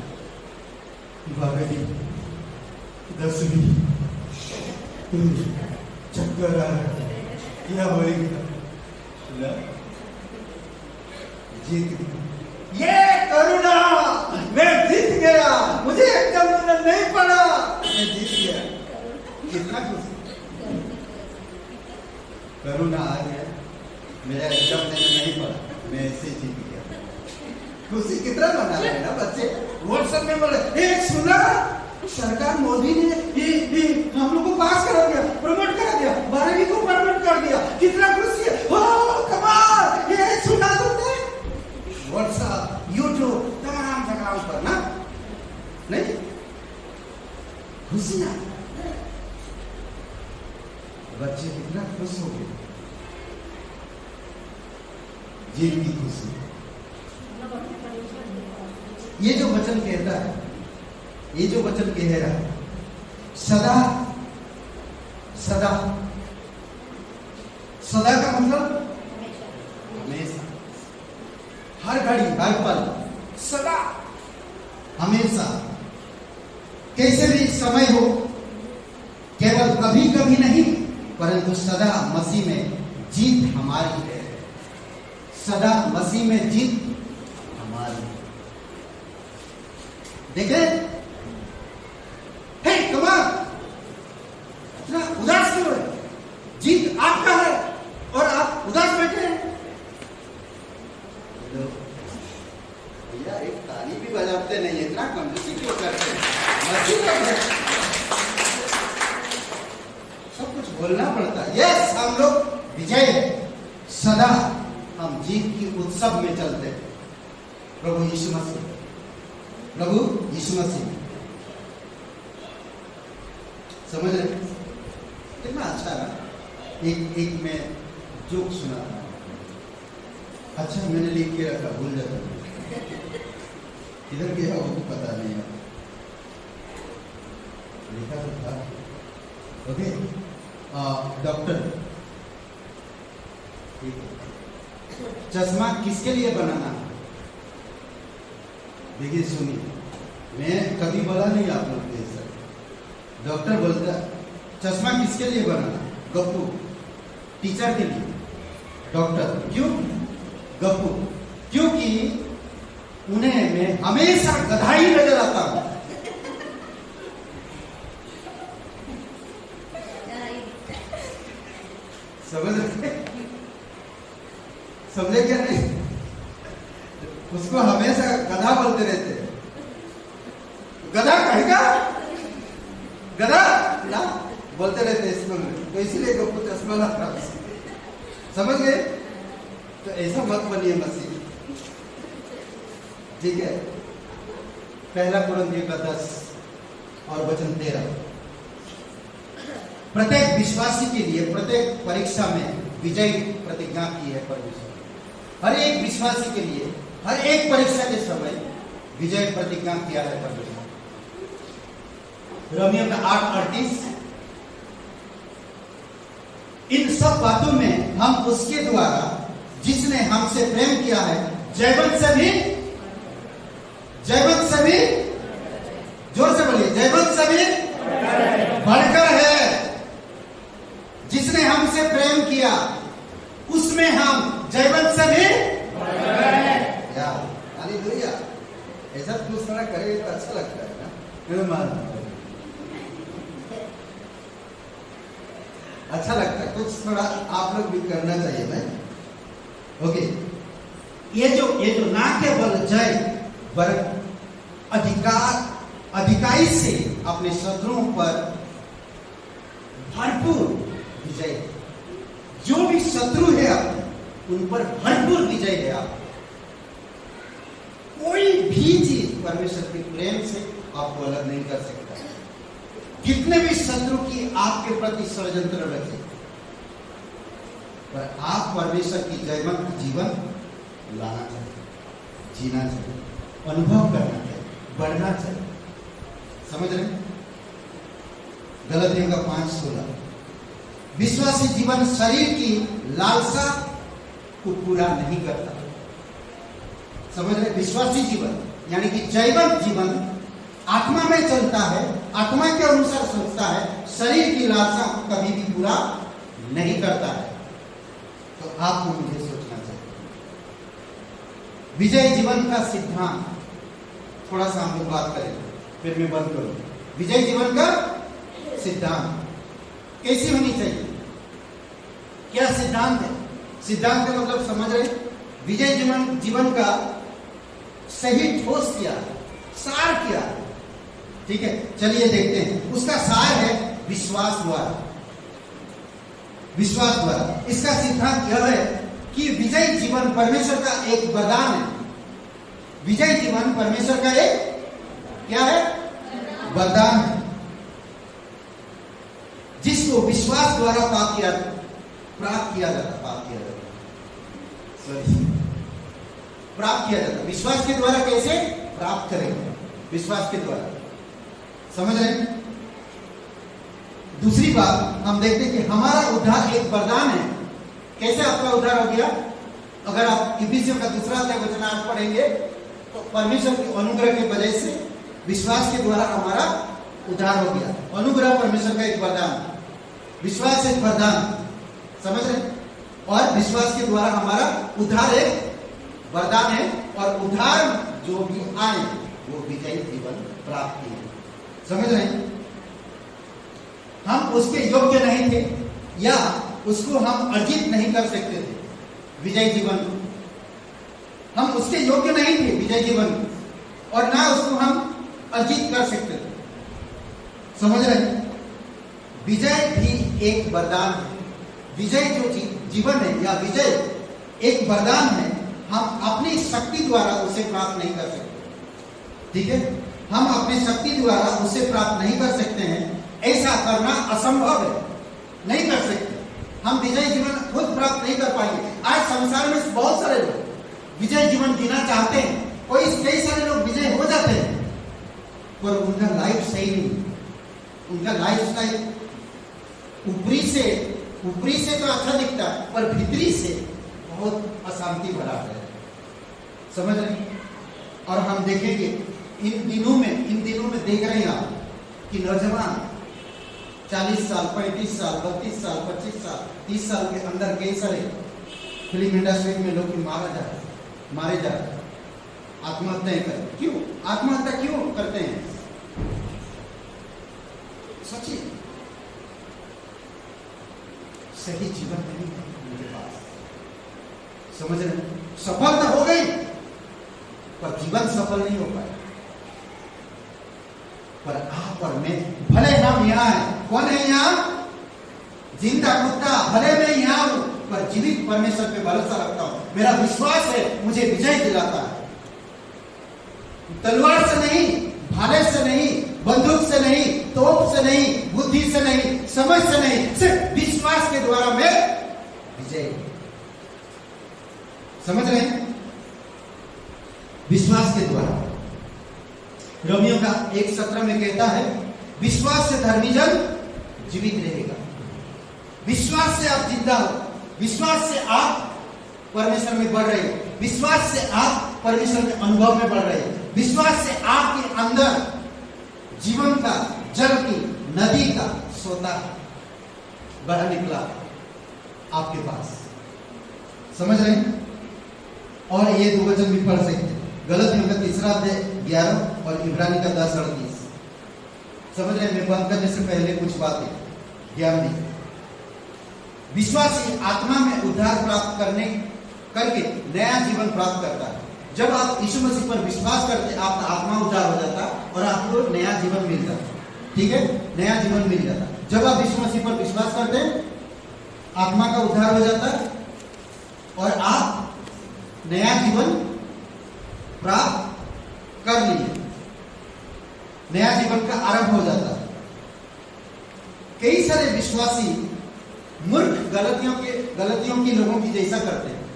12वीं 10वीं चक्कर आ रहा है, क्या होएगा? जीत, ये करुणा, मैं जीत गया, मुझे एग्जाम देना नहीं पड़ा, मैं जीत गया। कितना खुशी, करुणा आ गया, मेरा एग्जाम देना नहीं पड़ा, मैं ऐसे जीत गया। खुशी कितना मना रहे हैं ना बच्चे। व्हाट्सएप में बोले, सुना सरकार मोदी ने ये हम लोग को पास करा दिया, प्रमोट करा दिया, 12वीं को प्रमोट कर दिया, कितना खुशी है। ओ कमाल, ये सुना तुमने? व्हाट्सएप, यूट्यूब, तमाम जगहों पर ना, नहीं खुशी ना, बच्चे कितना खुश हो गए। जीत की खुशी। ये जो वचन कहता है, ये जो वचन कह रहा है, सदा सदा, सदा का मतलब हमेशा, हर घड़ी, हर पल, सदा, हमेशा, कैसे भी समय हो, केवल कभी कभी नहीं, परंतु सदा मसीह में जीत हमारी है। सदा मसीह में जीत हमारी। देखे, हे कमाल, इतना उदास क्यों है? जीत आपका है और आप उदास बैठे हैं। भैया एक ताली भी बजाते नहीं, इतना कंजूसी क्यों करते हैं? मसीह का है, सब कुछ बोलना पड़ता है। यस, हम लोग विजय है, सदा हम जीत की उत्सव में चलते हैं। प्रभु यीशु मसीह, प्रभु यीशु मसीह, समझ रहे? कितना अच्छा ना। एक मैं जोक सुना था, अच्छा मैंने लिख के रखा, भूल जाता किधर गया वो पता नहीं है, लिखा तो था। ओके, डॉक्टर, चश्मा किसके लिए बनाना? देखिए सुनिए, मैं कभी बोला नहीं आप लोग के सर। डॉक्टर बोलता चश्मा किसके लिए बनाना? गप्पू, टीचर के लिए। डॉक्टर क्यों? गप्पू, क्योंकि उन्हें मैं हमेशा गधा ही नजर आता हूं। समझे क्या नहीं? उसको हमेशा गधा बोलते रहते हैं। गधा कहेगा, गधा ना बोलते रहते स्कूल में, तो इसलिए गप्पू चश्मा लगा। समझ गए? तो ऐसा मत बनिए मसीह, ठीक है? 1 कुरिन्थियों 10 और वचन 13। प्रत्येक विश्वासी के लिए प्रत्येक परीक्षा में विजय प्रतिज्ञा की है परमेश्वर। हर एक विश्वासी के लिए हर एक परीक्षा के समय विजय प्रतिज्ञा किया है परमेश्वर। रोमियो का 8:38। इन सब बातों में हम उसके द्वारा जिसने हमसे प्रेम किया है जयवंत से भी जोर से बोलिए, जयवंत से भी बढ़कर है। जिसने हमसे प्रेम किया उसमें हम जयवंत से भी हालेलुया। ऐसा कुछ थोड़ा करें तो अच्छा लगता है ना, अच्छा लगता है। कुछ थोड़ा आप लोग भी करना चाहिए मैं। ओके, ये जो ना केवल जय बर अधिकारी से अपने शत्रुओं पर भरपूर विजय। जो भी शत्रु है आपके उन पर भरपूर विजय है। आप कोई भी चीज परमेश्वर के प्रेम से आपको अलग नहीं कर सकता। कितने भी शत्रु की आपके प्रति षड्यंत्र रखे, पर आप परमेश्वर की जयवंत जीवन लाना चाहिए, जीना चाहिए, अनुभव करना चाहिए, बढ़ना चाहिए। समझ रहे? गलतियों का 5:16। विश्वासी जीवन शरीर की लालसा को पूरा नहीं करता। समझ रहे? विश्वासी जीवन यानी कि जयवंत जीवन आत्मा में चलता है, आत्मा के अनुसार सोचता है, शरीर की लालसा को कभी भी पूरा नहीं करता है। तो आपको मुझे सोचना चाहिए। विजय जीवन का सिद्धांत थोड़ा सा हम लोग बात करेंगे, फिर मैं बंद करूं। विजय जीवन का सिद्धांत कैसी होनी चाहिए? क्या सिद्धांत है? सिद्धांत का मतलब समझ रहे? विजय जीवन का सही ठोस क्या है, सार क्या है? ठीक है, चलिए देखते हैं। उसका सार है विश्वास द्वारा। विश्वास द्वारा इसका सिद्धांत यह है कि विजय जीवन परमेश्वर का एक वरदान है। विजय जीवन परमेश्वर का एक क्या है? वरदान है, जिसको विश्वास द्वारा प्राप्त किया जाता। विश्वास के द्वारा कैसे प्राप्त करेंगे? विश्वास के द्वारा। समझ रहे हैं? दूसरी बात हम देखते हैं कि हमारा उद्धार एक वरदान है। कैसे आपका उद्धार हो गया? अगर आप इफिसियों का 2 वचन पढ़ेंगे तो परमेश्वर के अनुग्रह की वजह से विश्वास के द्वारा हमारा उद्धार हो गया। अनुग्रह परमेश्वर का एक वरदान, विश्वास एक वरदान। समझ रहे? और विश्वास के द्वारा हमारा उद्धार एक वरदान है, और उद्धार जो भी आए वो विजयी जीवन प्राप्ति है। समझ रहे हैं? हम उसके योग्य नहीं थे, या उसको हम अर्जित नहीं कर सकते थे विजय जीवन। हम उसके योग्य नहीं थे विजय जीवन, और ना उसको हम अर्जित कर सकते थे। समझ रहे हैं? विजय भी एक वरदान है। विजय जो जीवन है या विजय एक वरदान है, हम अपनी शक्ति द्वारा उसे प्राप्त नहीं कर सकते। ठीक है, हम अपनी शक्ति द्वारा उसे प्राप्त नहीं कर सकते हैं। ऐसा करना असंभव है, नहीं कर सकते। हम विजय जीवन खुद प्राप्त नहीं कर पाएंगे। आज संसार में बहुत सारे लोग विजय जीवन जीना चाहते हैं, कई सारे लोग विजय हो जाते हैं, पर उनका लाइफ सही नहीं। उनका लाइफ स्टाइल ऊपरी से तो अच्छा दिखता है, पर भीतरी से बहुत अशांति भरा है। समझ रहे? और हम देखेंगे इन दिनों में देख रहे हैं आप कि नौजवान 40 साल, 35 साल, 32 साल, 25 साल, 30 साल के अंदर कई सारे फिल्म इंडस्ट्री में लोग मारे जा रहे हैं, आत्महत्याएं कर। क्यों आत्महत्या क्यों करते हैं? सोचिए, सही जीवन नहीं है उनके पास। समझ रहे? सफलता हो गई पर जीवन सफल नहीं हो पाया। पर आप और मैं, भले हम यहाँ हैं, कौन है यहाँ? जिंदा कुत्ता। भले मैं यहाँ हूं, पर जीवित परमेश्वर पे भरोसा रखता हूं। मेरा विश्वास है मुझे विजय दिलाता है। तलवार से नहीं, भाले से नहीं, बंदूक से नहीं, तोप से नहीं, बुद्धि से नहीं, समझ से नहीं, सिर्फ विश्वास के द्वारा मैं विजय। समझ रहे हैं? विश्वास के द्वारा। रोमियो का 1:17 में कहता है, विश्वास से धर्मी जन जीवित रहेगा। विश्वास से आप जिंदा हो, विश्वास से आप परमेश्वर में बढ़ रहे हो, विश्वास से आप परमेश्वर के अनुभव में बढ़ रहे हो, विश्वास से आपके अंदर जीवन का, जल की नदी का सोता बड़ा निकला आपके पास। समझ रहे हैं? और ये 2 वचन भी पढ़ सकते हैं, गलतियों का 3 अध्याय 11 और इब्रानी का 10:38। समझ रहे हैं? मैं बंद करने से पहले कुछ बातें ज्ञान दी। विश्वासी आत्मा में उद्धार प्राप्त करके नया जीवन प्राप्त करता है। जब आप यीशु मसीह पर विश्वास करते, आपका आत्मा उद्धार हो जाता और आपको नया जीवन मिल जाता। ठीक है? नया जीवन मिल जाता। जब आप यीशु मसीह पर विश्वास करते, आत्मा का उद्धार हो जाता और आप नया जीवन प्राप्त कर लिए, नया जीवन का आरंभ हो जाता। कई सारे विश्वासी मूर्ख गलतियों की लोगों की जैसा करते हैं।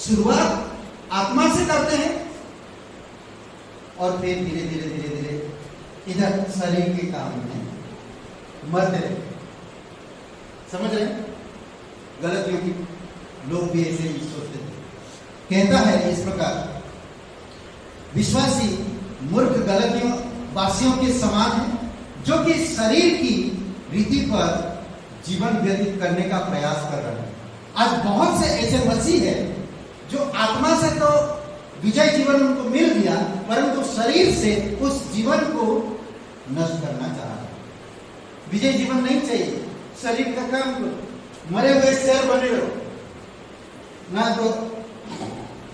शुरुआत आत्मा से करते हैं और फिर धीरे धीरे इधर शरीर के काम में मरते रहे। समझ रहे हैं? गलतियों की लोग भी ऐसे ही सोचते थे। कहता है इस प्रकार, विश्वासी मूर्ख गलतियों वासियों के समान है, जो कि शरीर की रीति पर जीवन व्यतीत करने का प्रयास कर रहे हैं। आज बहुत से ऐसे मसीह है जो आत्मा से तो विजय जीवन उनको मिल गया, परंतु शरीर से उस जीवन को नष्ट करना चाह रहे हैं। विजय जीवन नहीं चाहिए, शरीर का काम करो, मरे हुए शेर बने रहो, ना तो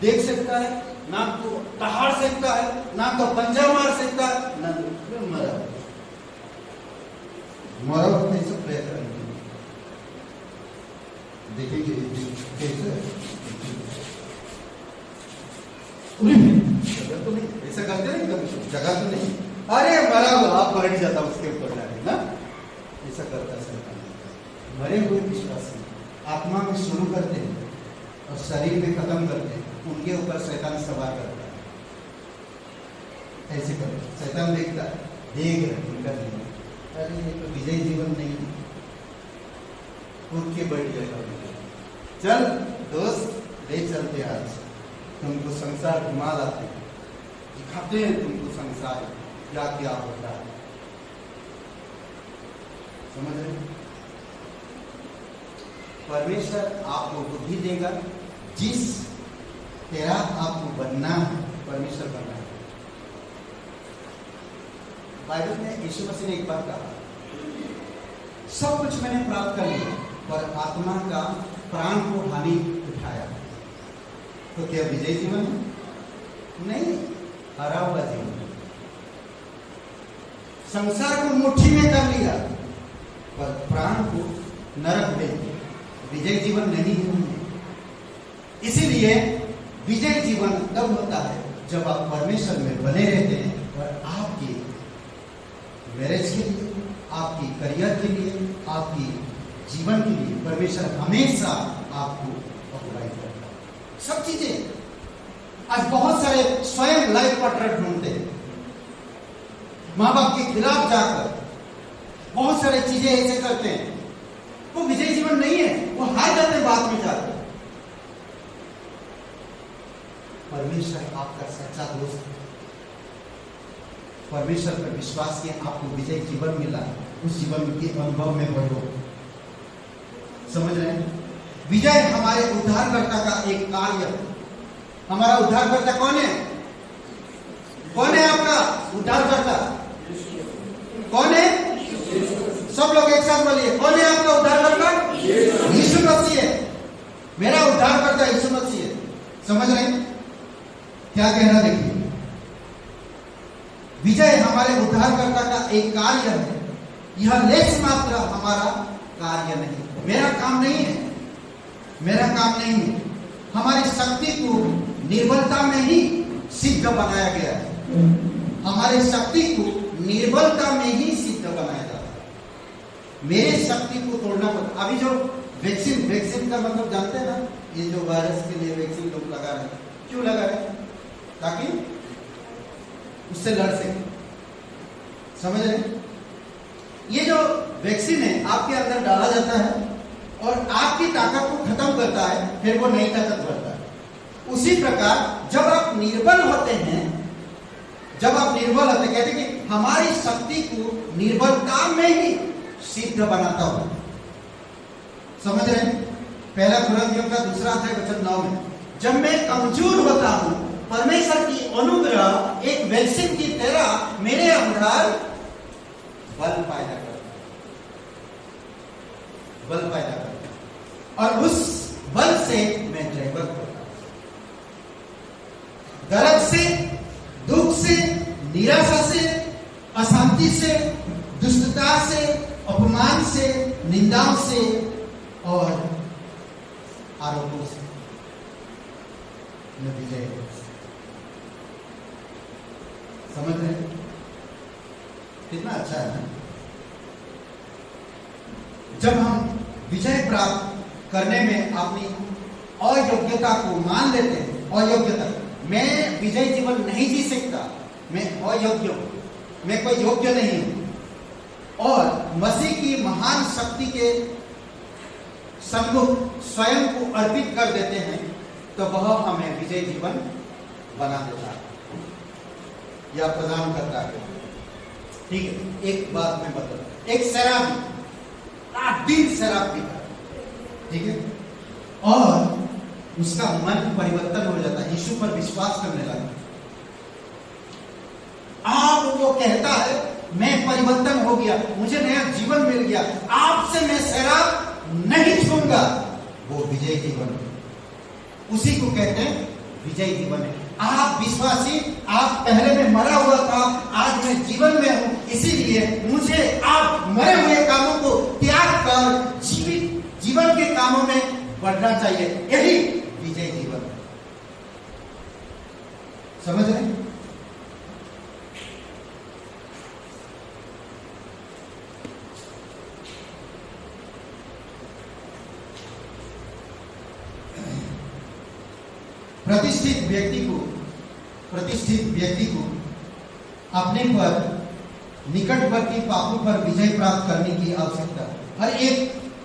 देख सकता है, ना तो दहाड़ सकता है, ना तो पंजा मार सकता है, ना तो मरो कैसे प्रयत्न करेंगे, देखेंगे कैसे। जगह तो नहीं, ऐसा करते नहीं कभी, जगह तो नहीं, अरे मरा हुआ आप बैठ जाता उसके ऊपर जाके ना, ऐसा करता है। मरे हुए विश्वासी आत्मा में शुरू करते हैं और शरीर में खत्म करते हैं, उनके ऊपर शैतान सवार करता है। ऐसे करते, शैतान देखता है, देख रहे अरे ये तो विजय जीवन नहीं है, उठ के बैठ जाएगा। चल दोस्त ले चलते, आज तुमको संसार घुमा लाते हैं, दिखाते हैं तुमको संसार क्या क्या होता है। समझ रहे? परमेश्वर आपको बुद्धि देगा, जिस तरह आपको बनना है परमेश्वर बनना है। बाइबल में यीशु मसीह ने एक बार कहा, सब कुछ मैंने प्राप्त कर लिया पर आत्मा का प्राण को हानि उठाया। तो क्या विजय जीवन है? नहीं, हरा हुआ जीवन। संसार को मुट्ठी में कर लिया पर प्राण को नरक में, विजय जीवन नहीं है। इसीलिए विजय जीवन तब होता है जब आप परमेश्वर में बने रहते हैं और आपकी मैरिज के लिए, आपकी करियर के लिए, आपकी जीवन के लिए परमेश्वर हमेशा आपको अप्लाई करता है। सब चीजें आज बहुत सारे स्वयं लाइफ पार्टनर ढूंढते हैं, माँ बाप के खिलाफ जाकर बहुत सारे चीजें ऐसे करते हैं, वो विजय जीवन नहीं है, वो हार जाते हैं बाद में जाकर। परमेश्वर आपका सच्चा दोस्त है। परमेश्वर पर विश्वास किया, आपको विजय जीवन मिला, उस जीवन के अनुभव में बढ़ो। समझ रहे हैं? विजय हमारे उद्धारकर्ता का एक कार्य। हमारा उद्धारकर्ता कौन है? कौन है आपका उद्धारकर्ता? कौन है? सब लोग एक साथ बोलिए, कौन है आपका उद्धारकर्ता? यीशु मसीह है। मेरा उद्धारकर्ता यीशु मसीह है। समझ रहे हैं क्या कह रहा? देखिए, विजय हमारे उद्धारकर्ता का एक कार्य है, यह लेस मात्र हमारा कार्य नहीं, मेरा काम नहीं है, मेरा काम नहीं है। हमारी शक्ति को निर्बलता में ही सिद्ध बनाया गया है। हमारे शक्ति को निर्बलता में ही सिद्ध बनाया जाता है। मेरे शक्ति को तोड़ना पड़ता। अभी जो वैक्सीन का मतलब जानते हैं ना, ये जो वायरस के लिए वैक्सीन लोग लगा रहे हैं, क्यों लगा रहे हैं? ताकि उससे लड़ सके। समझ रहे हैं? ये जो वैक्सीन है आपके अंदर डाला जाता है और आपकी ताकत को खत्म करता है, फिर वो नई ताकत बढ़ता है। उसी प्रकार जब आप निर्बल होते हैं, कहते हैं कि हमारी शक्ति को निर्बलता में ही सिद्ध बनाता हूं। समझ रहे हैं? पहला कुरिन्थियों का 2 अध्याय वचन 9 में, जब मैं कमजोर होता हूं, परमेश्वर की अनुग्रह एक वैक्सीन की तरह मेरे अंदर बल पैदा करता है और उस बल से मैं जयवंत होता हूं। दर्द से, दुख से, निराशा से, अशांति से, दुष्टता से, अपमान से, निंदाओं से और आरोपों से मैं विजय। समझ रहे हैं? कितना अच्छा है ना? जब हम विजय प्राप्त करने में अपनी अयोग्यता को मान लेते हैं, अयोग्यता, मैं विजय जीवन नहीं जी सकता, मैं अयोग्य हूं, मैं कोई योग्य नहीं हूं, और मसीह की महान शक्ति के सम्मुख स्वयं को अर्पित कर देते हैं, तो वह हमें विजय जीवन बना देता है या प्रदान करता है। ठीक है, एक बात मैं बता, एक शराबी रात दिन शराब पीता, ठीक है, और उसका मन परिवर्तन हो जाता है, यीशु पर विश्वास करने लगा। अब वो कहता है मैं परिवर्तन हो गया, मुझे नया जीवन मिल गया, आपसे मैं शराब नहीं छूंगा। वो विजय जीवन है, उसी को कहते हैं विजय जीवन है। आप विश्वासी, आप पहले में मरा हुआ था, आज मैं जीवन में हूं, इसीलिए मुझे आप मरे हुए कामों को त्याग कर जीवित जीवन के कामों में बढ़ना चाहिए। यही विजय जीवन है। समझ रहे? प्रतिष्ठित व्यक्ति को अपने पर निकटवर्ती पापों पर विजय प्राप्त करने की आवश्यकता है। हर एक,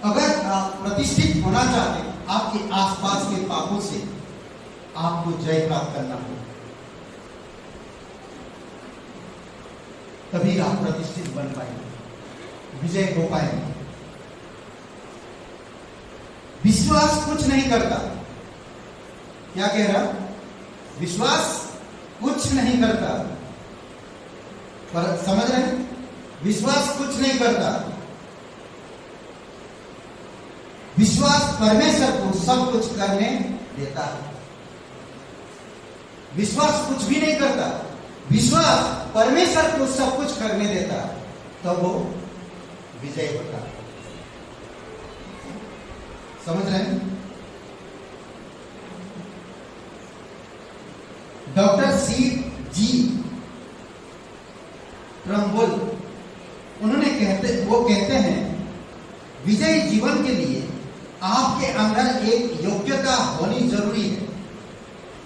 अगर आप प्रतिष्ठित होना चाहते हैं, आपके आसपास के पापों से आपको जय प्राप्त करना होगा, तभी आप प्रतिष्ठित बन पाएंगे, विजय हो पाएंगे। विश्वास कुछ नहीं करता। क्या कह रहा? विश्वास कुछ नहीं करता। पर समझ रहे हैं? विश्वास कुछ नहीं करता। विश्वास परमेश्वर को सब कुछ करने देता है। विश्वास कुछ भी नहीं करता, विश्वास परमेश्वर को सब कुछ करने देता है, तब वो विजय होता है। समझ रहे हैं? Doctor C.G. ट्रम्बल, उन्होंने कहते हैं विजय जीवन के लिए आपके अंदर एक योग्यता होनी जरूरी है,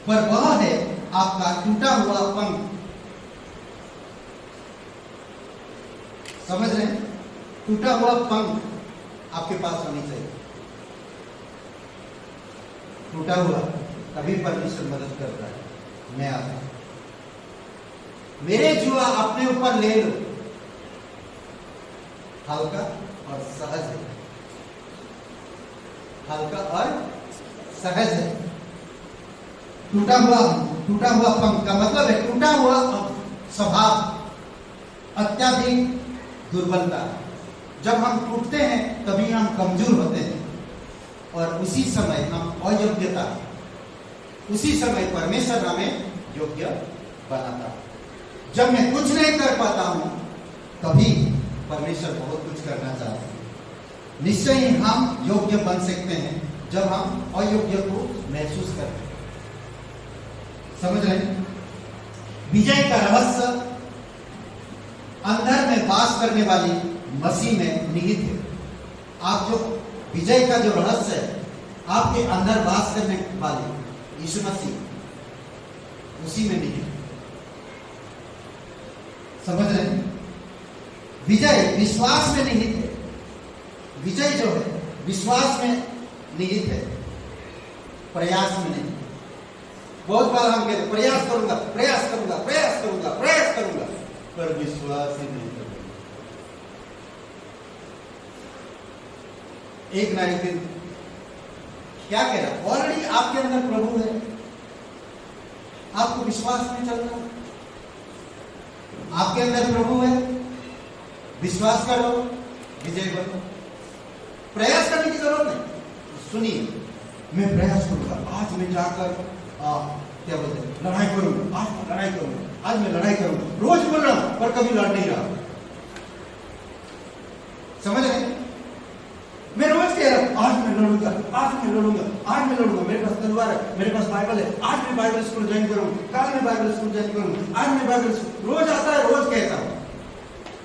पर वह है आपका टूटा हुआ पंख। समझ रहे हैं? टूटा हुआ पंख आपके पास होनी चाहिए। टूटा हुआ, तभी परमेश्वर मदद करता है। मैं आता हूं, मेरे जुआ अपने ऊपर ले लो, हल्का और सहज है, हल्का और सहज है। टूटा हुआ पंख का मतलब है टूटा हुआ स्वभाव, अत्यधिक दुर्बलता। जब हम टूटते हैं तभी हम कमजोर होते हैं, और उसी समय हम अयोग्यता, उसी समय परमेश्वर हमें योग्य बनाता है। जब मैं कुछ नहीं कर पाता हूं, तभी परमेश्वर बहुत कुछ करना चाहता है। निश्चय ही हम योग्य बन सकते हैं जब हम अयोग्य को महसूस करते हैं। समझ रहे हैं? विजय का रहस्य अंदर में वास करने वाली मसीह में निहित है। आप जो विजय का जो रहस्य है, आपके अंदर वास करने वाले यीशु मसीह उसी में निहित है। समझ रहे हैं? विजय विश्वास में निहित है। विजय जो है विश्वास में निहित है, प्रयास में नहीं। बहुत बार हम कहते प्रयास करूंगा, प्रयास करूंगा, प्रयास करूंगा, प्रयास करूंगा, पर विश्वास ही नहीं करूंगा। एक ना एक दिन क्या कह रहा, ऑलरेडी आपके अंदर प्रभु है, आपको विश्वास में चलना, आपके अंदर प्रभु है, विश्वास करो, विजय बनो। प्रयास करने की जरूरत नहीं। सुनिए, मैं प्रयास करूंगा, आज मैं जाकर क्या बोलते हैं, लड़ाई करूंगा, आज मैं लड़ाई करूंगा, आज मैं लड़ाई करूंगा। रोज बोल रहा हूं पर कभी लड़ नहीं रहा। समझ रहे? मैं रोज कह रहा हूं आज मैं लड़ूंगा, आज मैं लड़ूंगा, आज मैं लड़ूंगा। मेरे पास तलवार है, मेरे पास बाइबल है, आज मैं बाइबल स्कूल ज्वाइन करूंगा, कल मैं बाइबल स्कूल ज्वाइन करूंगा, आज मैं बाइबल स्कूल। रोज आता है, रोज कहता हूं,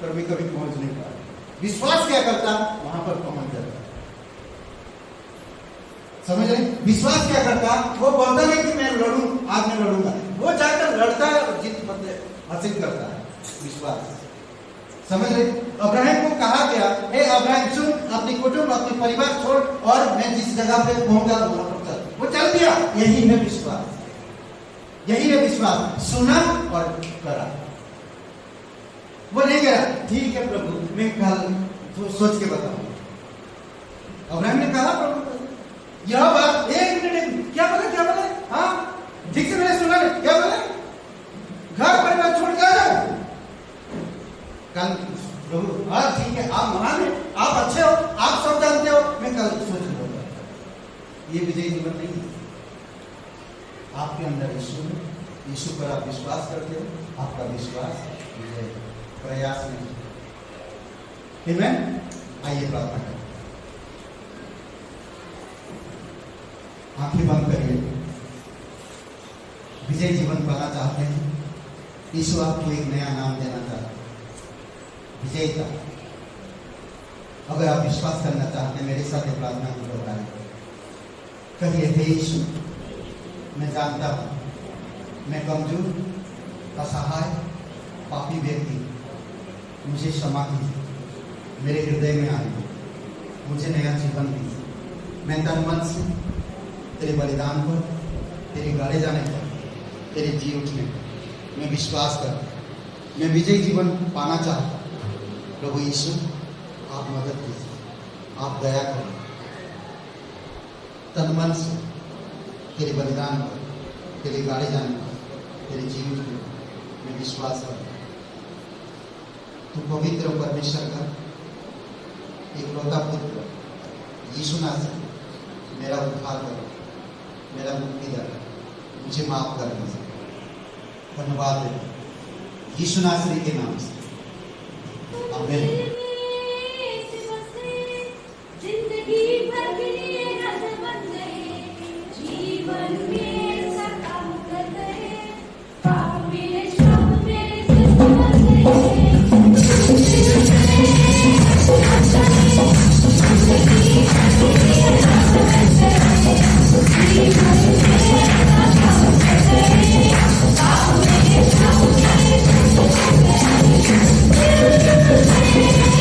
पर मैं कभी पहुंच नहीं पा रहा। विश्वास क्या करता, वहां पर पहुंच जाता। समझ रहे? विश्वास क्या करता, वो बोलता नहीं कि मैं लड़ूं, आज मैं लड़ूंगा, वो जाकर लड़ता है और जीत हासिल करता है। विश्वास। समझ रहे? अब्राहम को कहा गया, हे अब्राहम सुन, अपनी कुटुंब, अपनी परिवार छोड़ और मैं जिस जगह पे कहूंगा वहां पर चल। वो चल दिया। यही है विश्वास, यही है विश्वास। सुना और करा। वो नहीं करा, ठीक है प्रभु मैं कल सोच के बताऊंगा। अब्राहम ने कहा प्रभु यह बात, एक मिनट, क्या बोले, क्या बोले? हाँ ठीक से मैंने सुना नहीं, क्या बोले? घर परिवार छोड़ के आ जाओ कल। प्रभु हाँ ठीक है, आप महान हैं, आप अच्छे हो, आप सब जानते हो, मैं कल सोच लूंगा। ये विजय जीवन नहीं है। आपके अंदर यीशु है, यीशु पर आप विश्वास करते हो, आपका विश्वास विजय, प्रयास नहीं। आमीन। आइए प्रार्थना करें। आंखें बंद करिए। विजय जीवन पाना चाहते हैं, यीशु आपको एक नया नाम देना चाहते हैं, विजेता। अगर आप विश्वास करना चाहते हैं, मेरे साथ प्रार्थना को दोहराएं। कहिए, हे यीशु, मैं जानता हूं मैं कमजोर, असहाय, पापी व्यक्ति, मुझे क्षमा कीजिए, मेरे हृदय में आइए, मुझे नया जीवन दीजिए। मैं तन मन से तेरे बलिदान पर, तेरे गाड़े जाने पर, तेरे जी उठने पर मैं विश्वास करता हूं, मैं विजय जीवन पाना चाहता हूं। प्रभु यीशु, आप मदद कीजिए, आप दया करें। तन मन से तेरे बलिदान पर, तेरे गाड़े जाने पर, तेरे जी उठने पर मैं विश्वास करता हूं। तू पवित्र परमेश्वर का इकलौता पुत्र यीशु नासरी मेरा उद्धार करो, मेरा मुक्ति दे, मुझे माफ कर दीजिए। धन्यवाद देते यीशु नासरी के नाम से, आमीन। जिंदगी भर के लिए रस बन गए, जीवन में सकाम कर गए, पाप मेरे श्रम मेरे सिर बन गए। Thank you.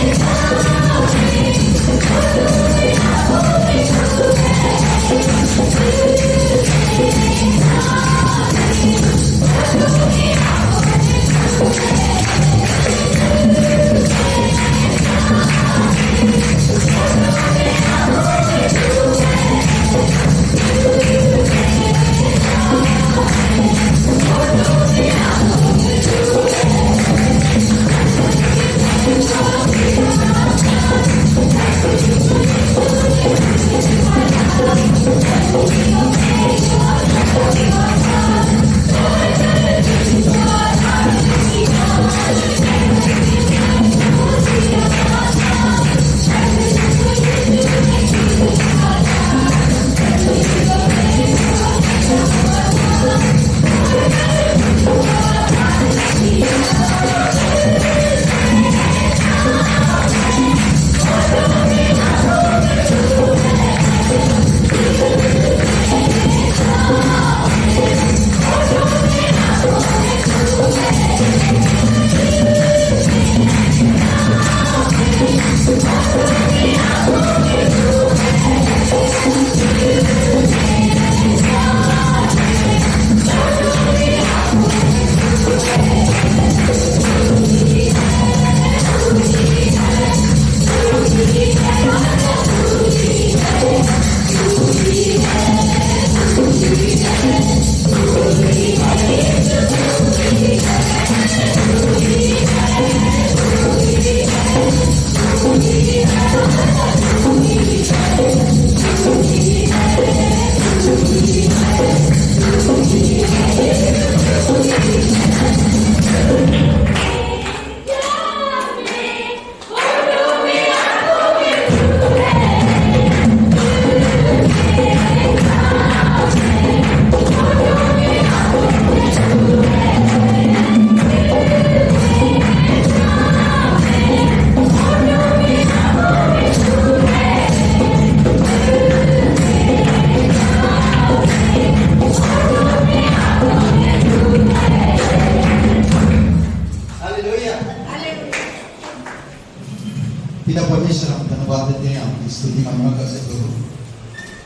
धन्यवाद देते हैं, आपकी स्तुति महिमा करते प्रभु।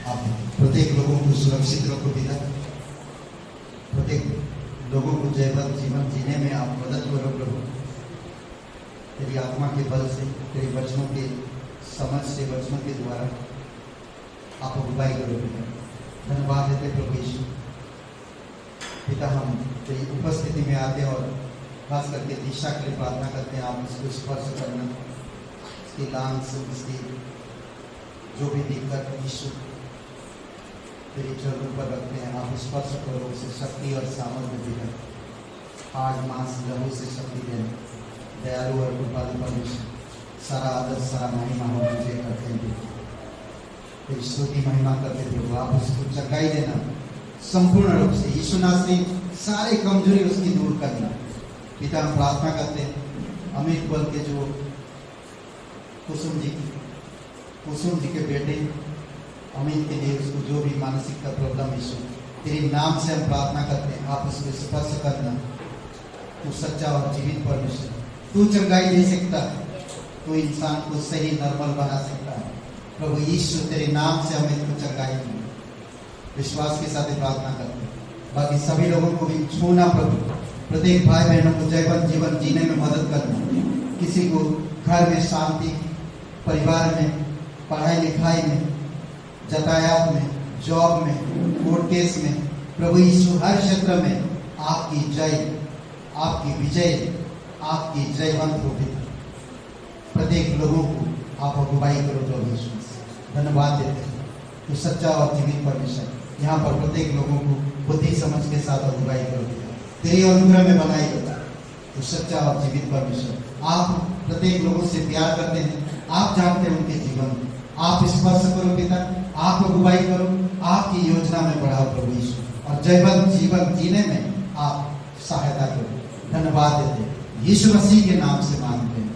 आप प्रत्येक लोगों को सुरक्षित रखो पिता, प्रत्येक लोगों को जयवंत जीवन जीने में आप मदद करो प्रभु। तेरी आत्मा के बल से, तेरे वचनों के समझ से, वचनों के द्वारा आप अगुवाई करो पिता। धन्यवाद देते प्रभु यीशु। पिता हम तेरी उपस्थिति में आते हैं और खास करके दिशा के लिए प्रार्थना करते हैं, आप उसको स्पर्श करना, उसकी लांग से, उसकी जो भी दिक्कत यीशु तेरी चरणों पर रखते हैं, आप स्पर्श करो, उसे शक्ति और सामर्थ्य देना, हार्ड मांस लहू से शक्ति देना। दयालु और कृपालु परमेश्वर, सारा आदर सारा महिमा हम तुझे करते हैं, तेरी स्तुति महिमा करते प्रभु। आप उसको चंगाई देना संपूर्ण रूप से, यीशु नासरी सारे कमजोरी उसकी दूर करना। पिता हम प्रार्थना करते हैं अमित बल के जो कुसुम जी के बेटे अमित के लिए, उसको जो भी मानसिक का प्रॉब्लम यीशु तेरे नाम से हम प्रार्थना करते हैं, आप उसको स्पर्श करना। तू सच्चा और जीवित परमेश्वर, तू चंगाई दे सकता है, तू इंसान को सही नॉर्मल बना सकता है प्रभु यीशु। तेरे नाम से हमें तू चंगाई दे, विश्वास के साथ प्रार्थना करते हैं। बाकी सभी लोगों को भी छूना प्रभु, प्रत्येक भाई बहनों को जयवंत जीवन जीने में मदद करना। किसी को घर में शांति, परिवार में, पढ़ाई लिखाई में, यातायात में, जॉब में, कोर्ट केस में, प्रभु यीशु हर क्षेत्र में आपकी जय, आपकी विजय, आपकी जयवंत होगी। प्रत्येक लोगों को आप अगुवाई करो प्रभु यीशु। धन्यवाद देते हैं, तो सच्चा और जीवित परमेश्वर, यहाँ पर प्रत्येक लोगों को बुद्धि समझ के साथ अगुवाई करो, तेरे अनुग्रह में बनाई गई। तो सच्चा और जीवित परमेश्वर, आप प्रत्येक लोगों से प्यार करते हैं, आप जानते हैं उनके जीवन, आप स्पर्श करो पिता, आप अगुवाई करो, आपकी योजना में बढ़ाओ प्रभु यीशु, और जयवंत जीवन जीने में आप सहायता करो। धन्यवाद देते हैं, यीशु मसीह के नाम से मांगते हैं,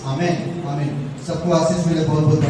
आमीन आमीन। सबको आशीष मिले, बहुत बहुत